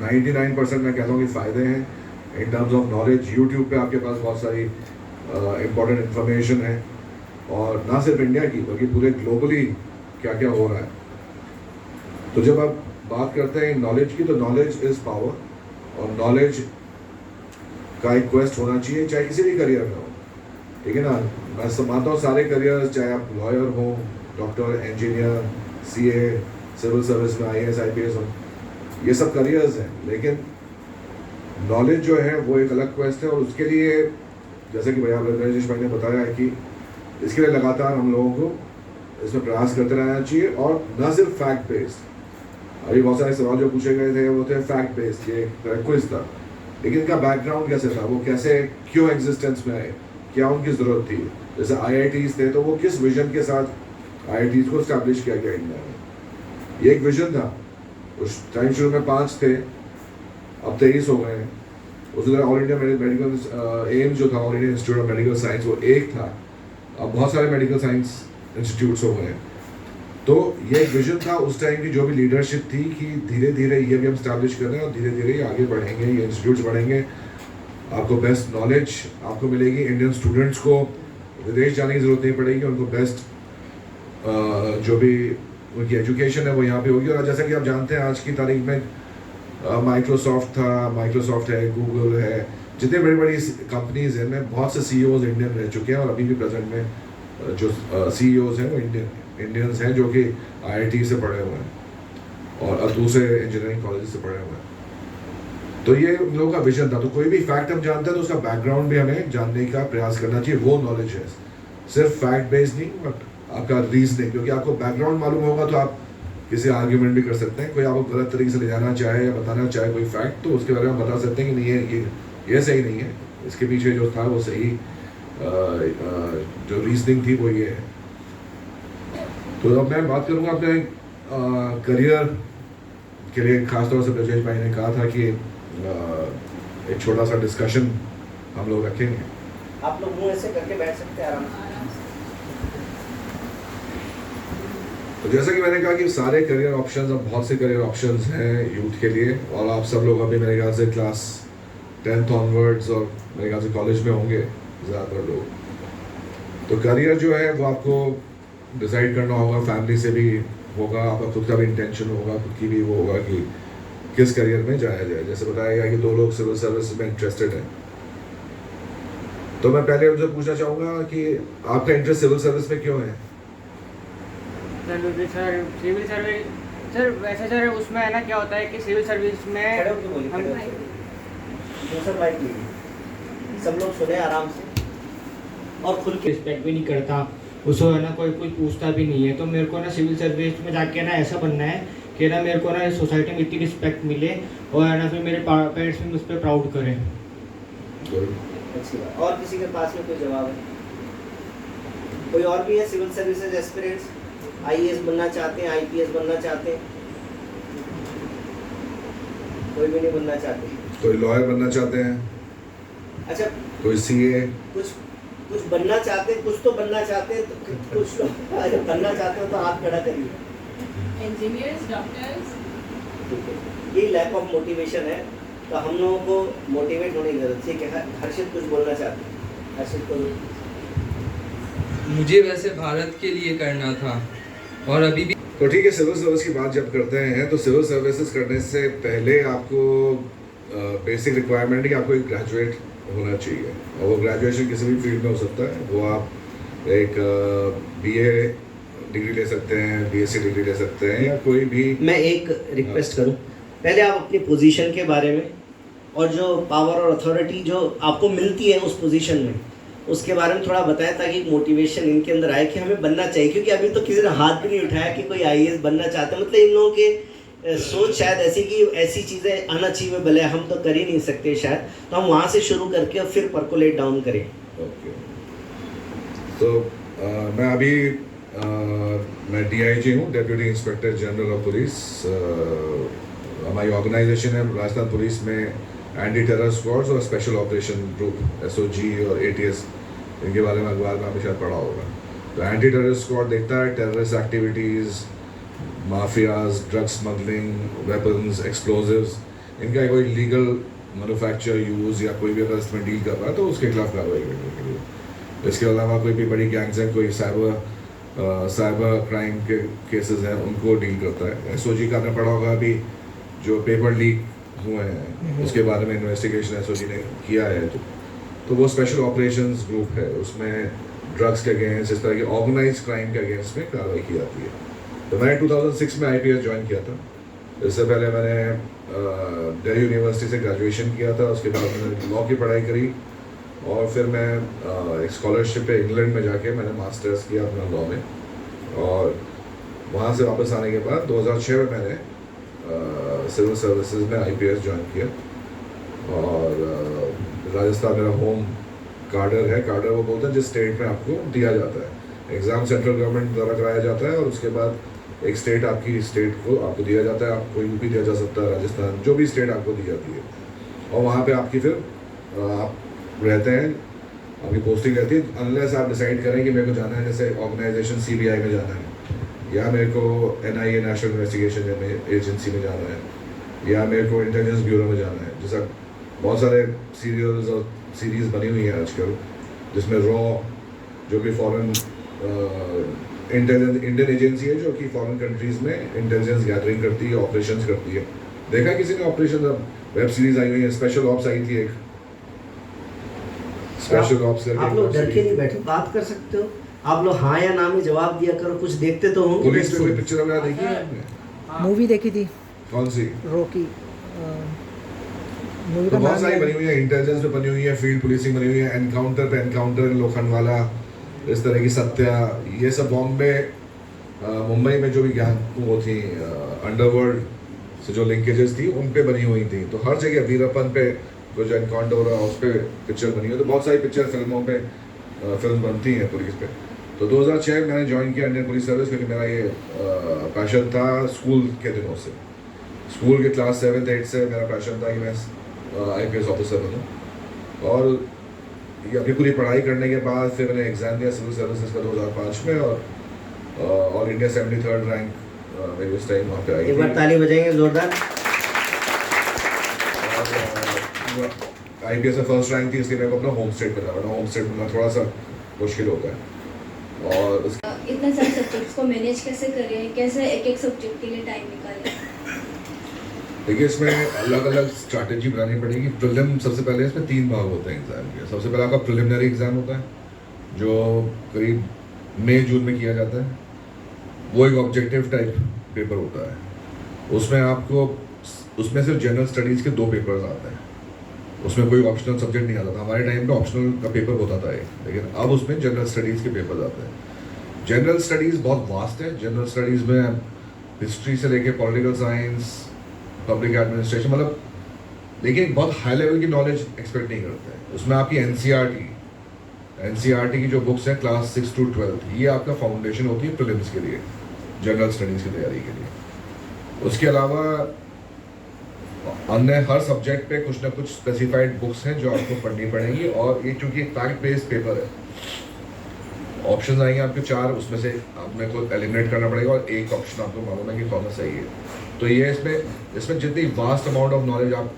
99% मैं कहता हूँ कि फ़ायदे हैं in terms of knowledge. YouTube पे आपके पास बहुत सारी इम्पोर्टेंट इन्फॉर्मेशन है, और ना सिर्फ इंडिया की बल्कि पूरे ग्लोबली क्या क्या हो रहा है। तो जब आप बात करते हैं नॉलेज की, तो नॉलेज इज़ पावर, और नॉलेज का एक क्वेस्ट होना चाहिए, चाहे किसी भी करियर में हो, ठीक है ना। मैं मानता हूँ सारे करियर, चाहे आप लॉयर हो, doctor, engineer, CA, civil service में IAS IPS हो, ये सब करियर्स हैं। लेकिन नॉलेज जो है वो एक अलग क्वेस्ट है, और उसके लिए जैसे कि भैया राजेश भाई ने बताया है कि इसके लिए लगातार हम लोगों को इसमें प्रयास करते रहना चाहिए, और न सिर्फ फैक्ट बेस्ड। अभी बहुत सारे सवाल जो पूछे गए थे वो थे फैक्ट बेस्ड, ये क्विज था, लेकिन इनका बैकग्राउंड कैसे था, वो कैसे क्यों एग्जिस्टेंस में आए, क्या उनकी ज़रूरत थी। जैसे IITs थे तो वो किस विजन के साथ IITs को इस्टेब्लिश किया गया इंडिया में, ये एक विजन था। उस टाइम शुरू में 5 थे, अब 23 हो गए हैं। उसी तरह ऑल इंडिया मेडिकल एम्स जो था, all India institute of medical science, वो एक था, अब बहुत सारे मेडिकल साइंस इंस्टीट्यूट्स हो गए हैं। तो ये एक विजन था उस टाइम की जो भी लीडरशिप थी कि धीरे धीरे ये भी हम स्टैब्लिश कर रहे हैं और धीरे धीरे आगे बढ़ेंगे, ये इंस्टीट्यूट्स बढ़ेंगे, आपको बेस्ट नॉलेज आपको मिलेगी। इंडियन स्टूडेंट्स को विदेश जाने की ज़रूरत नहीं पड़ेगी, उनको बेस्ट जो भी उनकी एजुकेशन है वो यहाँ पे होगी। और जैसा कि आप जानते हैं आज की तारीख में माइक्रोसॉफ्ट है, गूगल है, जितने बड़ी बड़ी कंपनीज हैं में बहुत से CEOs इंडियन रह चुके हैं, और अभी भी प्रेजेंट में जो CEOs हैं वो इंडियंस हैं जो कि IIT से पढ़े हुए हैं और दूसरे इंजीनियरिंग कॉलेज से पढ़े हुए हैं। तो ये उन लोगों का विजन था। तो कोई भी फैक्ट हम जानते हैं तो उसका बैकग्राउंड भी हमें जानने का प्रयास करना चाहिए, वो नॉलेज है, सिर्फ फैक्ट बेस्ड नहीं, बट आपका रीजनिंग, क्योंकि आपको बैकग्राउंड मालूम होगा तो आप किसी आर्ग्यूमेंट भी कर सकते हैं। कोई आपको गलत तरीके से ले जाना चाहे या बताना चाहे कोई फैक्ट, तो उसके बारे में बता सकते हैं कि नहीं ये सही नहीं है, इसके पीछे जो था वो सही जो रीजनिंग थी वो ये है। तो अब मैं बात करूँगा अपने करियर के लिए, खासतौर से ब्रजेश भाई ने कहा था कि एक छोटा सा डिस्कशन हम लोग रखेंगे। आप लोग मुंह ऐसे करके बैठ सकते हैं आराम से। तो जैसा कि मैंने कहा कि सारे करियर ऑप्शंस, अब बहुत से करियर ऑप्शंस हैं यूथ के लिए, और आप सब लोग अभी मेरे ख्याल से क्लास 10th ऑनवर्ड्स और मेरे ख्याल से कॉलेज में होंगे ज़्यादातर लोग। तो करियर जो है वो आपको डिसाइड करना होगा, फैमिली से भी होगा, आपका खुद का भी इंटेंशन होगा, खुद की भी वो होगा कि किस करियर में जाया जाए। जैसे बताया गया कि 2 लोग सिविल सर्विस में इंटरेस्टेड हैं, तो मैं पहले उनसे पूछना चाहूँगा कि आपका इंटरेस्ट सिविल सर्विस में क्यों है? सर सिविल सर्विस, सर वैसे सर उसमें है ना, क्या होता है कि सिविल सर्विस में हम सब लोग सुने आराम से और खुल के। रिस्पेक्ट भी नहीं करता उसको, है ना, कोई कुछ पूछता भी नहीं है। तो मेरे को ना सिविल सर्विस में जाके ना ऐसा बनना है कि ना मेरे को ना सोसाइटी में इतनी रिस्पेक्ट मिले, और है ना फिर मेरे पेरेंट्स भी मुझ पर प्राउड करें। अच्छी बात। और किसी के पास में कोई जवाब है? कोई और भी है सिविल सर्विसेज एस्पिरेंट्स, IAS बनना चाहते हैं, IPS बनना चाहते हैं? कोई भी नहीं बनना चाहते? कोई लॉयर बनना चाहते हैं? अच्छा, कोई CA? कुछ बनना चाहते हैं, कुछ तो बनना चाहते हैं, तो कुछ तो अगर बनना चाहते हो तो हाथ खड़ा करिए। Engineers, doctors. ठीक है, ये लैक ऑफ मोटिवेशन है, तो हम लोगों को मोटिवेट होने की जरूरत है। ठीक है, हर्षित कुछ बोलना चाहते हैं? हर्षित को मुझे वैसे भारत के लिए करना था, और अभी भी। तो ठीक है, सिविल सर्विस की बात जब करते हैं तो सिविल सर्विसेज करने से पहले आपको बेसिक रिक्वायरमेंट है कि आपको एक ग्रेजुएट होना चाहिए, और वो ग्रेजुएशन किसी भी फील्ड में हो सकता है। वो आप एक BA डिग्री ले सकते हैं, BSc डिग्री ले सकते हैं, या कोई भी। मैं एक रिक्वेस्ट करूं, पहले आप अपनी पोजीशन के बारे में और जो पावर और अथॉरिटी जो आपको मिलती है उस पोजीशन में, उसके बारे में थोड़ा बताएं, ताकि मोटिवेशन इनके अंदर आए कि हमें बनना चाहिए। क्योंकि अभी तो किसी ने हाथ भी नहीं उठाया कि कोई IAS बनना चाहते हैं। मतलब इन लोगों के सोच शायद ऐसी कि ऐसी चीज़ें अनअचीवेबल है, हम तो कर ही नहीं सकते शायद, तो हम वहाँ से शुरू करके और फिर परकोलेट डाउन करें। ओके, तो मैं अभी मैं DIG हूँ, deputy inspector general of police. हमारी ऑर्गेनाइजेशन है राजस्थान पुलिस में एंटी टेरर स्क्वाड्स और स्पेशल ऑपरेशन ग्रुप SOG और ATS, इनके बारे में अखबार में आपने शायद पढ़ा होगा। तो एंटी टेरर स्क्वाड देखता है terrorist activities, mafias, drug smuggling, weapons, explosives, इनका कोई लीगल मैन्युफैक्चर, यूज़ या कोई भी अगर इसमें डील कर रहा है तो उसके खिलाफ कार्रवाई करने के लिए। इसके अलावा कोई भी बड़ी गैंग्स हैं, कोई साइबर क्राइम के केसेस हैं, उनको डील करता है। SOG का आपने पढ़ा होगा, अभी जो पेपर लीक हुए हैं उसके बारे में इन्वेस्टिगेशन SOG ने किया है। तो वो स्पेशल ऑपरेशंस ग्रुप है, उसमें ड्रग्स के अगेंस्ट, इस तरह के ऑर्गेनाइज क्राइम के अगेंस्ट में कार्रवाई की जाती है। तो मैंने 2006 में IPS ज्वाइन किया था। इससे पहले मैंने दिल्ली यूनिवर्सिटी से ग्रेजुएशन किया था, उसके बाद मैंने लॉ की पढ़ाई करी, और फिर मैं एक स्कॉलरशिप पे इंग्लैंड में जाके मैंने मास्टर्स किया अपना लॉ में। और वहाँ से वापस आने के बाद 2006 में मैंने सिविल सर्विसेज में IPS ज्वाइन किया। और राजस्थान मेरा होम कार्डर है। कार्डर वो बोलते हैं जिस स्टेट में आपको दिया जाता है। एग्ज़ाम सेंट्रल गवर्नमेंट द्वारा कराया जाता है और उसके बाद एक स्टेट आपकी स्टेट को आपको दिया जाता है। आपको यूपी दिया जा सकता है, राजस्थान, जो भी स्टेट आपको दी जाती है। और वहाँ पे आपकी फिर आप रहते हैं, आपकी पोस्टिंग रहती है, अनलेस आप डिसाइड करें कि मेरे को जाना है जैसे ऑर्गेनाइजेशन CBI में जाना है, या मेरे को NIA नेशनल इन्वेस्टिगेशन एजेंसी में जाना है, या मेरे को इंटेलिजेंस ब्यूरो में जाना है। जैसा बहुत सारे सीरियल्स और सीरीज़ बनी हुई हैं आजकल, जिसमें रॉ जो कि फॉरेन इंडियन एजेंसी है जो कि फॉरेन कंट्रीज़ में इंटेलिजेंस गैदरिंग करती है, ऑपरेशंस करती है। देखा किसी ने ऑपरेशन, वेब सीरीज़ आई हुई है, स्पेशल ऑप्स आई थी एक, स्पेशल ऑप्स करके। आप लोग डर के नहीं बैठे, बात कर सकते हो। आप लोग हाँ या ना में जवाब दिया करो, कुछ देखते तो होंगे। पुलिस पे कोई पिक्चर वगैरह देखी है आपने? मूवी देखी थी, कौन सी? रॉकी। मूवी तो का बहुत नाम सारी याद बनी हुई है, इंटेलिजेंस पे बनी हुई है, फील्ड पुलिसिंग बनी हुई है, एनकाउंटर पे एनकाउंटर, लोखंडवाला, इस तरह की सत्या, ये सब बॉम्बे मुंबई में जो भी ज्ञान वो थी अंडरवर्ल्ड से जो लिंकेजेस थी उन पे बनी हुई थी। तो हर जगह वीरप्पन पे जो एनकाउंटर हो रहा है उस पर पिक्चर बनी हुई है। तो बहुत सारी पिक्चर फिल्मों पे फिल्म बनती हैं पुलिस पे। तो 2006 मैंने ज्वाइन किया इंडियन पुलिस सर्विस, क्योंकि मेरा ये पैशन था स्कूल के दिनों से। स्कूल के क्लास 7-8 से मेरा पैशन था कि मैं IPS ऑफिसर बनूँ। और ये अपनी पूरी पढ़ाई करने के बाद फिर मैंने एग्ज़ाम दिया सिविल सर्विसेज का 2005 में, और ऑल इंडिया 73rd रैंक मेरी उस टाइम वहाँ पे आई एक बार थी। ताली बजाएंगे जोरदार। IPS में फर्स्ट रैंक थी, इसलिए मेरे को अपना होम स्टेट मिला, वरना होम स्टेट मिलना थोड़ा सा मुश्किल होता है। और इतने सारे सब्जेक्ट्स को मैनेज कैसे करें, कैसे एक एक सब्जेक्ट के लिए टाइम निकालें? देखिए, इसमें अलग अलग स्ट्रैटेजी बनानी पड़ेगी। प्रीलिम सबसे पहले, इसमें 3 भाग होते हैं एग्ज़ाम के। सबसे पहले आपका प्रिलिमिनरी एग्ज़ाम होता है जो करीब मई-जून में किया जाता है। वो एक ऑब्जेक्टिव टाइप पेपर होता है। उसमें आपको उसमें सिर्फ जनरल स्टडीज़ के 2 पेपर्स आते हैं। उसमें कोई ऑप्शनल सब्जेक्ट नहीं आता था। हमारे टाइम पे ऑप्शनल का पेपर होता था एक, लेकिन अब उसमें जनरल स्टडीज़ के पेपर आते हैं। जनरल स्टडीज़ बहुत वास्ट है। जनरल स्टडीज़ में हिस्ट्री से लेके पॉलिटिकल साइंस, पब्लिक एडमिनिस्ट्रेशन, मतलब, लेकिन बहुत हाई लेवल की नॉलेज एक्सपेक्ट नहीं करते हैं। उसमें आपकी NCERT की जो बुक्स हैं क्लास 6 to 12, ये आपका फाउंडेशन होती है प्रीलिम्स के लिए, जनरल स्टडीज़ की तैयारी के लिए। उसके अलावा अन्य हर सब्जेक्ट पे कुछ ना कुछ स्पेसिफाइड बुक्स हैं जो आपको पढ़नी पड़ेंगी। और ये चूँकि एक फैक्ट बेस्ड पेपर है, ऑप्शन आएंगे आपके 4, उसमें से आपने को एलिमिनेट करना पड़ेगा और एक ऑप्शन आपको मालूम है कि कौन सा सही है। तो ये इसमें जितनी वास्ट अमाउंट ऑफ नॉलेज आप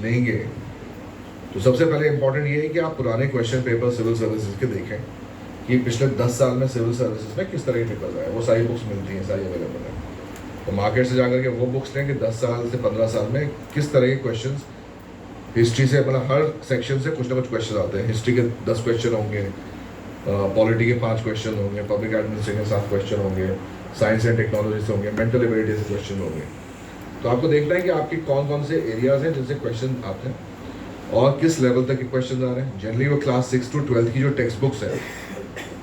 लेंगे, तो सबसे पहले इंपॉर्टेंट ये है कि आप पुराने क्वेश्चन पेपर सिविल सर्विसेज के देखें कि पिछले 10 साल में सिविल सर्विसेज में किस तरह के पेपर आए। वो सारी बुक्स मिलती हैं, सारी अवेलेबल है। तो मार्केट से जाकर के वो बुक्स लें कि 10 साल से 15 साल में किस तरह के क्वेश्चंस हिस्ट्री से, मतलब हर सेक्शन से कुछ ना कुछ क्वेश्चन आते हैं। हिस्ट्री के 10 क्वेश्चन होंगे, पॉलिटी के 5 क्वेश्चन होंगे, पब्लिक एडमिनिस्ट्रेशन के 7 क्वेश्चन होंगे, साइंस एंड टेक्नोलॉजी से होंगे, मेंटल एबिलिटी से क्वेश्चन होंगे। तो आपको देखना है कि आपके कौन कौन से एरियाज हैं जिनसे क्वेश्चन आते हैं और किस लेवल तक के क्वेश्चन आ रहे हैं। जनरली वो क्लास 6 to 12 की जो टेक्स्ट बुक्स है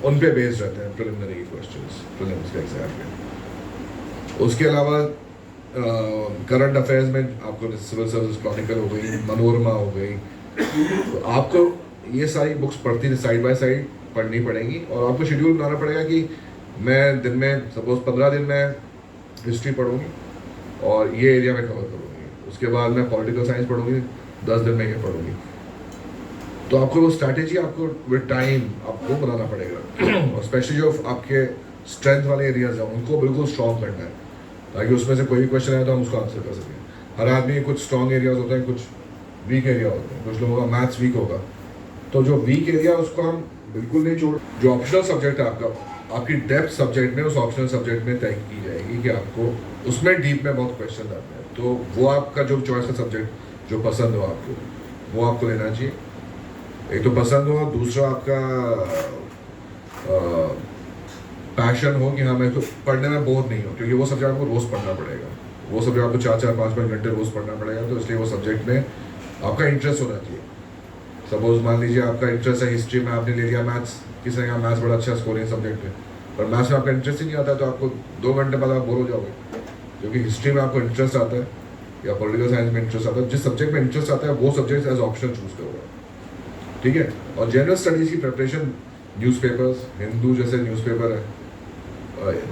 उन पे बेस्ड रहते हैं प्रिलिमिनरी के क्वेश्चंस, प्रीलिम्स के एग्जाम में। उसके अलावा करंट अफेयर्स में आपको सिविल सर्विस क्रॉनिकल हो गई, मनोरमा हो गई, तो आपको ये सारी बुक्स पढ़ती साइड बाय साइड पढ़नी पड़ेगी। और आपको शेड्यूल बनाना पड़ेगा कि मैं दिन में सपोज 15 दिन में हिस्ट्री पढ़ूंगी और ये एरिया में कवर करूँगी। उसके बाद मैं पॉलिटिकल साइंस पढ़ूंगी, 10 दिन में ये पढ़ूंगी। तो आपको वो स्ट्रैटेजी आपको विद टाइम आपको बनाना पड़ेगा। और स्पेशली जो आपके स्ट्रेंथ वाले एरियाज हैं उनको बिल्कुल स्ट्रॉन्ग करना है, ताकि उसमें से कोई भी क्वेश्चन आए तो हम उसको आंसर कर सकें। हर आदमी कुछ स्ट्रॉन्ग एरियाज होते हैं, कुछ वीक एरिया होते हैं। कुछ लोगों का मैथ्स वीक होगा, तो जो वीक एरिया उसको हम बिल्कुल नहीं छोड़। जो ऑप्शनल सब्जेक्ट है आपका, आपकी डेप्थ सब्जेक्ट में, उस ऑप्शनल सब्जेक्ट में तय की जाएगी कि आपको उसमें डीप में बहुत क्वेश्चन आते हैं। तो वो आपका जो चॉइस का सब्जेक्ट जो पसंद हो आपको, वो आपको लेना चाहिए। एक तो पसंद हो, दूसरा आपका पैशन हो कि हाँ मैं तो पढ़ने में बोर नहीं हो, क्योंकि वो सब्जेक्ट आपको रोज़ पढ़ना पड़ेगा। वो सब्जेक्ट आपको 4-4, 5-5 घंटे रोज़ पढ़ना पड़ेगा। तो इसलिए वो सब्जेक्ट में आपका इंटरेस्ट होना चाहिए। सपोज मान लीजिए आपका इंटरेस्ट है हिस्ट्री में, आपने ले लिया मैथ्स, किसी ने कहा मैथ्स बड़ा अच्छा स्कोरिंग सब्जेक्ट है, पर मैथ्स में आपका इंटरेस्ट ही नहीं आता, तो आपको 2 घंटे बाद आप बोर हो जाओगे। क्योंकि हिस्ट्री में आपको इंटरेस्ट आता है या पॉलिटिकल साइंस में इंटरेस्ट आता है, जिस सब्जेक्ट में इंटरेस्ट आता है वो सब्जेक्ट एज ऑप्शन चूज करोगे, ठीक है। और जनरल स्टडीज़ की प्रिपरेशन, न्यूज़पेपर्स, हिंदू जैसे न्यूज़पेपर है,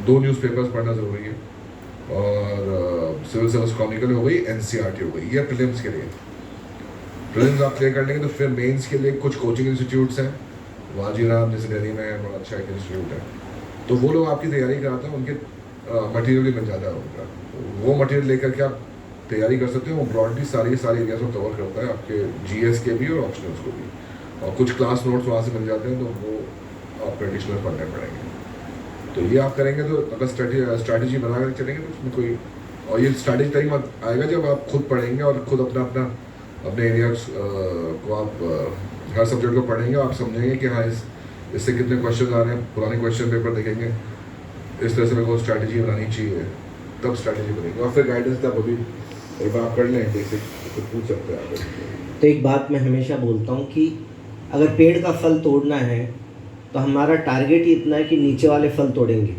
2 न्यूज़पेपर्स पढ़ना ज़रूरी है, और सिविल सर्विस क्रॉनिकल हो गई, NCERT हो गई, ये प्रीलिम्स के लिए। प्रीलिम्स आप क्लियर कर लेंगे तो फिर मेंस के लिए कुछ कोचिंग इंस्टीट्यूट्स हैं, वाजीराम जैसे दिल्ली में बड़ा अच्छा एक इंस्टीट्यूट है, तो वो लोग आपकी तैयारी कराते हैं, उनके मटेरियल भी मिल जाता है उनका, तो वो मटेरियल लेकर के आप तैयारी कर सकते हो। वो ब्रॉडली सारी एरियाज को कवर करता है, आपके GS के भी और ऑप्शनल्स को भी, और कुछ क्लास नोट्स वहाँ से मिल जाते हैं, तो वो आपको एडिशनल पढ़ने पड़ेंगे। तो ये आप करेंगे तो अगर स्ट्रैटेजी बना कर चलेंगे तो उसमें कोई, और ये स्ट्रैटेजी टाइम आएगा जब आप खुद पढ़ेंगे और खुद अपने एरिया को आप हर सब्जेक्ट को पढ़ेंगे, आप समझेंगे कि हाँ इससे कितने क्वेश्चन आ रहे हैं, पुराने क्वेश्चन पेपर देखेंगे, इस तरह से मेरे को स्ट्रैटेजी बनानी चाहिए, तब स्ट्रैटेजी बनेगी। और फिर गाइडेंस तब अभी एक बार आप कर लें बेसिक, तो पूछ सकते हैं आप। तो एक बात मैं हमेशा बोलता हूँ कि अगर पेड़ का फल तोड़ना है तो हमारा टारगेट ही इतना है कि नीचे वाले फल तोड़ेंगे,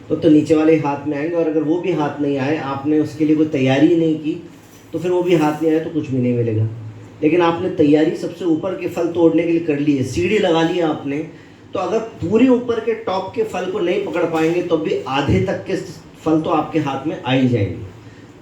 तो नीचे वाले हाथ में आएंगे, और अगर वो भी हाथ नहीं आए, आपने उसके लिए कोई तैयारी नहीं की, तो फिर वो भी हाथ नहीं आए तो कुछ भी नहीं मिलेगा। लेकिन आपने तैयारी सबसे ऊपर के फल तोड़ने के लिए कर ली है, सीढ़ी लगा ली है आपने, तो अगर पूरी ऊपर के टॉप के फल को नहीं पकड़ पाएंगे तो भी आधे तक के फल तो आपके हाथ में आ ही जाएंगे।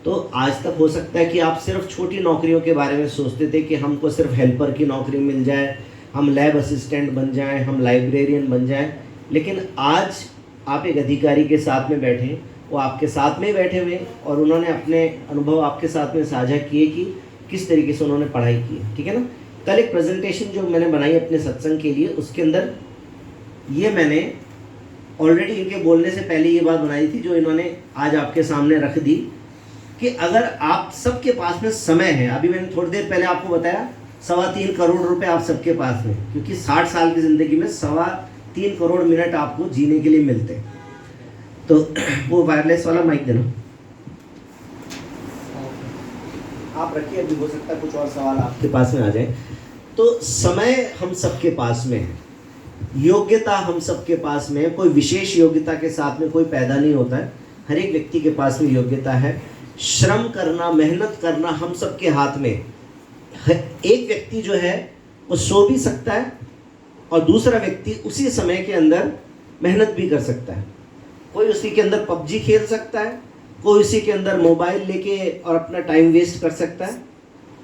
तो आज तक हो सकता है कि आप सिर्फ छोटी नौकरियों के बारे में सोचते थे कि हमको सिर्फ हेल्पर की नौकरी मिल जाए, हम लैब असिस्टेंट बन जाएं, हम लाइब्रेरियन बन जाएं, लेकिन आज आप एक अधिकारी के साथ में बैठे, वो आपके साथ में बैठे हुए और उन्होंने अपने अनुभव आपके साथ में साझा किए कि किस तरीके से उन्होंने पढ़ाई की, ठीक है ना। कल एक प्रेजेंटेशन जो मैंने बनाई अपने सत्संग के लिए, उसके अंदर ये मैंने ऑलरेडी इनके बोलने से पहले ये बात बनाई थी जो इन्होंने आज आपके सामने रख दी, कि अगर आप सबके पास में समय है, अभी मैंने थोड़ी देर पहले आपको बताया 3.25 करोड़ रुपए आप सबके पास में, क्योंकि 60 साल की ज़िंदगी में 3.25 करोड़ मिनट आपको जीने के लिए मिलते हैं। तो वो वायरलेस वाला माइक देना आप रखिए, अभी हो सकता है कुछ और सवाल आपके पास में आ जाए। तो समय हम सबके पास में है, योग्यता हम सबके पास में है, कोई विशेष योग्यता के साथ में कोई पैदा नहीं होता है, हर एक व्यक्ति के पास में योग्यता है। श्रम करना, मेहनत करना हम सबके हाथ में। एक व्यक्ति जो है वो सो भी सकता है और दूसरा व्यक्ति उसी समय के अंदर मेहनत भी कर सकता है। कोई उसी के अंदर PUBG खेल सकता है, कोई उसी के अंदर मोबाइल लेके और अपना टाइम वेस्ट कर सकता है,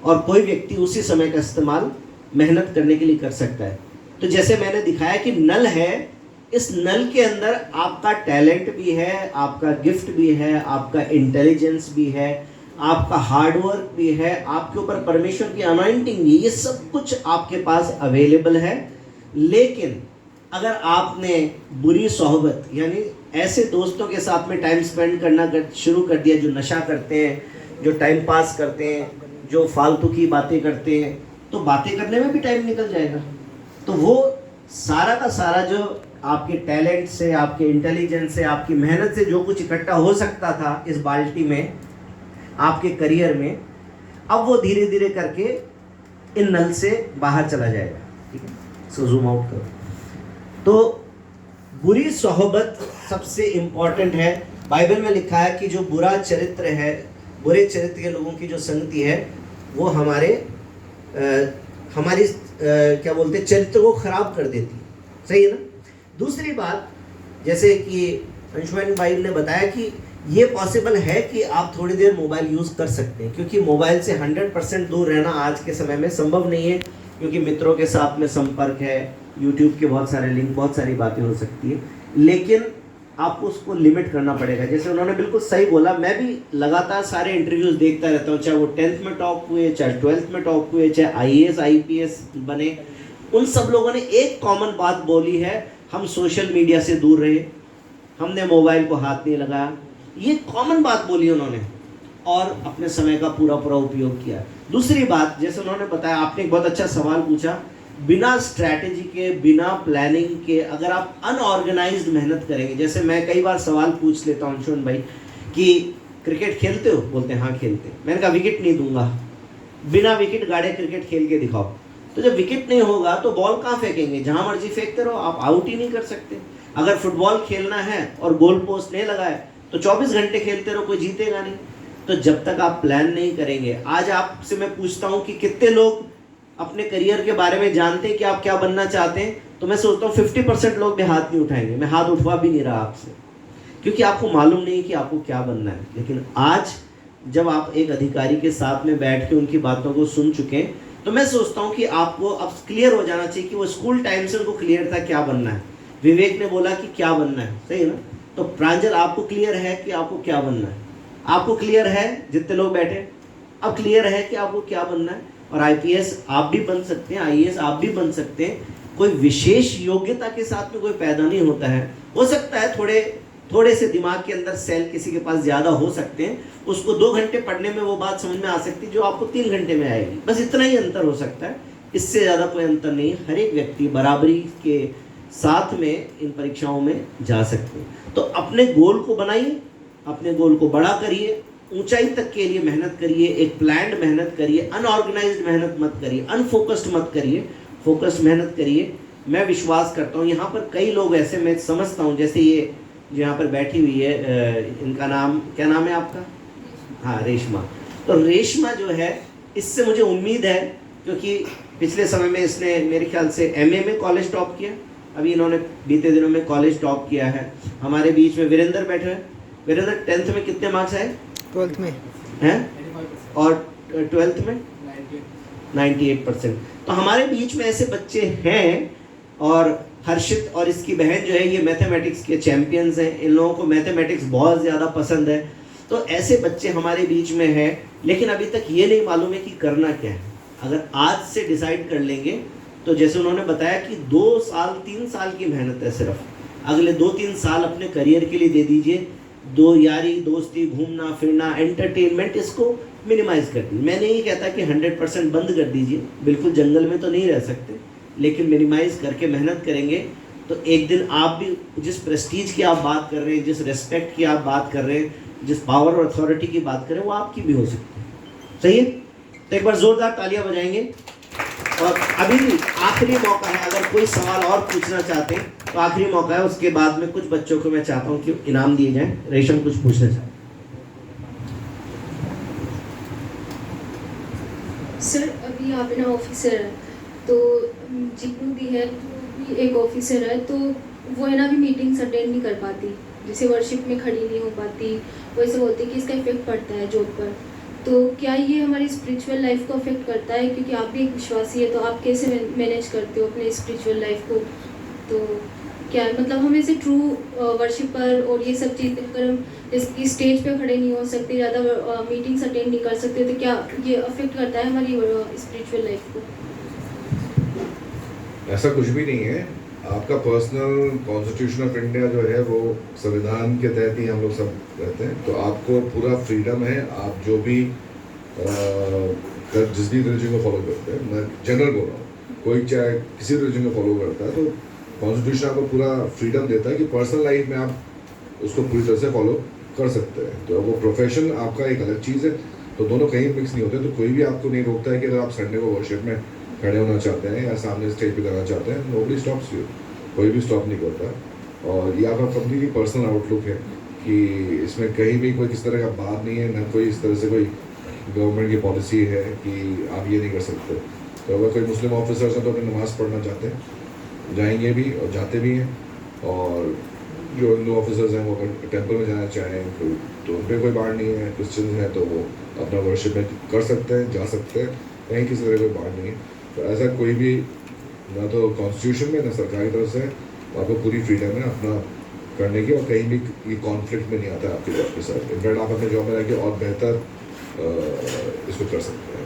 और कोई व्यक्ति उसी समय का इस्तेमाल मेहनत करने के लिए कर सकता है। तो जैसे मैंने दिखाया कि नल है, इस नल के अंदर आपका टैलेंट भी है, आपका गिफ्ट भी है, आपका इंटेलिजेंस भी है, आपका हार्डवर्क भी है, आपके ऊपर परमेश्वर की अनॉइंटिंग भी, ये सब कुछ आपके पास अवेलेबल है। लेकिन अगर आपने बुरी सोहबत यानी ऐसे दोस्तों के साथ में टाइम स्पेंड करना शुरू कर दिया जो नशा करते हैं, जो टाइम पास करते हैं, जो फालतू की बातें करते हैं, तो बातें करने में भी टाइम निकल जाएगा। तो वो सारा का सारा जो आपके टैलेंट से, आपके इंटेलिजेंस से, आपकी मेहनत से जो कुछ इकट्ठा हो सकता था इस बाल्टी में आपके करियर में, अब वो धीरे धीरे करके इन नल से बाहर चला जाएगा, ठीक है। सो जूम आउट करो। तो बुरी सोहबत सबसे इम्पॉर्टेंट है। बाइबल में लिखा है कि जो बुरा चरित्र है, बुरे चरित्र के लोगों की जो संगति है, वो हमारी क्या बोलते हैं, चरित्र को खराब कर देती है, सही है ना। दूसरी बात, जैसे कि अंशुमन भाई ने बताया कि ये पॉसिबल है कि आप थोड़ी देर मोबाइल यूज़ कर सकते हैं, क्योंकि मोबाइल से 100% दूर रहना आज के समय में संभव नहीं है, क्योंकि मित्रों के साथ में संपर्क है, यूट्यूब के बहुत सारे लिंक, बहुत सारी बातें हो सकती है, लेकिन आपको उसको लिमिट करना पड़ेगा। जैसे उन्होंने बिल्कुल सही बोला, मैं भी लगातार सारे इंटरव्यूज़ देखता रहता हूँ, चाहे वो 10th में टॉप हुए, चाहे 12th में टॉप हुए, चाहे IAS IPS बने, उन सब लोगों ने एक कॉमन बात बोली है, हम सोशल मीडिया से दूर रहे, हमने मोबाइल को हाथ नहीं लगाया, ये कॉमन बात बोली उन्होंने, और अपने समय का पूरा उपयोग किया। दूसरी बात, जैसे उन्होंने बताया, आपने एक बहुत अच्छा सवाल पूछा, बिना स्ट्रैटेजी के, बिना प्लानिंग के अगर आप अनऑर्गेनाइज्ड मेहनत करेंगे, जैसे मैं कई बार सवाल पूछ लेता हूँ अंशुमन भाई कि क्रिकेट खेलते हो, बोलते हैं हाँ खेलते हैं, मैंने कहा विकेट नहीं दूंगा, बिना विकेट गाड़े क्रिकेट खेल के दिखाओ, तो जब विकेट नहीं होगा तो बॉल कहाँ फेंकेंगे, जहाँ मर्जी फेंकते रहो, आप आउट ही नहीं कर सकते। अगर फुटबॉल खेलना है और गोल पोस्ट नहीं लगाए तो 24 घंटे खेलते रहो, कोई जीतेगा नहीं। तो जब तक आप प्लान नहीं करेंगे, आज आपसे मैं पूछता हूँ कि कितने लोग अपने करियर के बारे में जानते हैं कि आप क्या बनना चाहते हैं, तो मैं सोचता हूँ 50% लोग भी हाथ नहीं उठाएंगे। मैं हाथ उठवा भी नहीं रहा आपसे, क्योंकि आपको मालूम नहीं कि आपको क्या बनना है। लेकिन आज जब आप एक अधिकारी के साथ में बैठ के उनकी बातों को सुन चुके हैं, तो मैं सोचता हूँ कि आपको अब क्लियर हो जाना चाहिए कि वो स्कूल टाइम से उनको क्लियर था क्या बनना है। विवेक ने बोला कि क्या बनना है, सही है ना? तो प्रांजल आपको क्लियर है कि आपको क्या बनना है? आपको क्लियर है जितने लोग बैठे, अब क्लियर है कि आपको क्या बनना है। और आईपीएस आप भी बन सकते हैं, आईएएस आप भी बन सकते हैं। कोई विशेष योग्यता के साथ में कोई पैदा नहीं होता है। हो सकता है थोड़े से दिमाग के अंदर सेल किसी के पास ज़्यादा हो सकते हैं, उसको 2 घंटे पढ़ने में वो बात समझ में आ सकती है जो आपको 3 घंटे में आएगी। बस इतना ही अंतर हो सकता है, इससे ज़्यादा कोई अंतर नहीं। हर एक व्यक्ति बराबरी के साथ में इन परीक्षाओं में जा सकते हैं। तो अपने गोल को बनाइए, अपने गोल को बड़ा करिए, ऊंचाई तक के लिए मेहनत करिए, एक प्लान्ड मेहनत करिए, अनऑर्गेनाइज्ड मेहनत मत करिए, अनफोकस्ड मत करिए, फोकस्ड मेहनत करिए। मैं विश्वास करता हूँ यहाँ पर कई लोग ऐसे मैं समझता हूँ, जैसे ये जो यहाँ पर बैठी हुई है, इनका नाम क्या नाम है आपका? हाँ, रेशमा। तो रेशमा जो है, इससे मुझे उम्मीद है, क्योंकि पिछले समय में इसने मेरे ख्याल से एमए में कॉलेज टॉप किया, अभी इन्होंने बीते दिनों में कॉलेज टॉप किया है। हमारे बीच में वीरेंद्र बैठे हैं। वीरेंद्र 10th में कितने मार्क्स आए? 12th में हैं? और 12th में 98%। तो हमारे बीच में ऐसे बच्चे हैं। और हर्षित और इसकी बहन जो है, ये मैथमेटिक्स के चैंपियंस हैं। इन लोगों को मैथमेटिक्स बहुत ज़्यादा पसंद है। तो ऐसे बच्चे हमारे बीच में हैं, लेकिन अभी तक ये नहीं मालूम है कि करना क्या है। अगर आज से डिसाइड कर लेंगे तो जैसे उन्होंने बताया कि 2 साल 3 साल की मेहनत है सिर्फ, अगले 2-3 साल अपने करियर के लिए दे दीजिए। यारी दोस्ती, घूमना फिरना, एंटरटेनमेंट, इसको मिनिमाइज कर दीजिए। मैं नहीं कहता कि 100% बंद कर दीजिए, बिल्कुल जंगल में तो नहीं रह सकते, लेकिन मिनिमाइज करके मेहनत करेंगे तो एक दिन आप भी जिस प्रेस्टीज की आप बात कर रहे हैं, जिस रिस्पेक्ट की आप बात कर रहे हैं, जिस पावर और अथॉरिटी की बात कर रहे हैं, वो आपकी भी हो सकती है। सही है? तो एक बार जोरदार तालियां बजाएंगे। और अभी भी आखिरी मौका है, अगर कोई सवाल और पूछना चाहते हैं तो आखिरी मौका है। उसके बाद में कुछ बच्चों को मैं चाहता हूँ कि इनाम दिए जाएं। रेशम कुछ पूछना चाहते? सर, अभी आप ना ऑफिसर है, तो जिग्नू दी है, तो भी एक ऑफिसर है, तो वो है ना अभी मीटिंग्स अटेंड नहीं कर पाती, जैसे वर्शिप में खड़ी नहीं हो पाती। वो ऐसे बोलती है कि इसका इफेक्ट पड़ता है जॉब पर। तो क्या ये हमारी स्पिरिचुअल लाइफ को अफेक्ट करता है? क्योंकि आप भी एक विश्वासी है, तो आप कैसे मैनेज करते हो अपने स्पिरिचुअल लाइफ को? तो क्या मतलब हम ऐसे ट्रू वर्शिपर और ये सब चीज़, अगर हम जैसे स्टेज पे खड़े नहीं हो सकते, ज़्यादा मीटिंग्स अटेंड नहीं कर सकते, तो क्या ये अफेक्ट करता है हमारी स्पिरिचुअल लाइफ को? ऐसा कुछ भी नहीं है। आपका पर्सनल कॉन्स्टिट्यूशन ऑफ इंडिया जो है वो संविधान के तहत ही हम लोग सब रहते हैं। तो आपको पूरा फ्रीडम है, आप जो भी जिस भी रिलीजन को फॉलो करते हैं, मैं जनरल बोल रहा हूँ, कोई चाहे किसी रिलीजन को फॉलो करता है, तो कॉन्स्टिट्यूशन आपको पूरा फ्रीडम देता है कि पर्सनल लाइफ में आप उसको पूरी तरह से फॉलो कर सकते हैं। तो वो प्रोफेशन आपका एक अलग चीज़ है, तो दोनों कहीं मिक्स नहीं होते। तो कोई भी आपको नहीं रोकता है कि अगर आप संडे को वर्शिप में खड़े होना चाहते हैं या सामने स्टेज पे करना चाहते हैं, नोबडी स्टॉप्स यू, कोई भी स्टॉप नहीं करता। और ये आपका कम्प्लीटली पर्सनल आउटलुक है कि इसमें कहीं भी कोई किस तरह का बात नहीं है, ना कोई इस तरह से कोई गवर्नमेंट की पॉलिसी है कि आप ये नहीं कर सकते। तो अगर कोई मुस्लिम ऑफिसर्स हैं तो अपनी नमाज़ पढ़ना चाहते हैं, जाएंगे भी और जाते भी हैं। और जो हिंदू ऑफिसर्स हैं वो अगर टेम्पल में जाना चाहें तो उन पर कोई बाढ़ नहीं है। क्रिश्चियन हैं तो वो अपना वर्शिप में कर सकते हैं, जा सकते हैं, कहीं किसी तरह कोई बाढ़ नहीं है। तो ऐसा कोई भी ना तो कॉन्स्टिट्यूशन में ना सरकारी तरफ से आपको पूरी फ्रीडम है अपना करने की, और कहीं भी ये कॉन्फ्लिक्ट में नहीं आता है आपके जॉब के साथ। इनफैक्ट आप अपने जॉब में रह के और बेहतर इसको कर सकते हैं।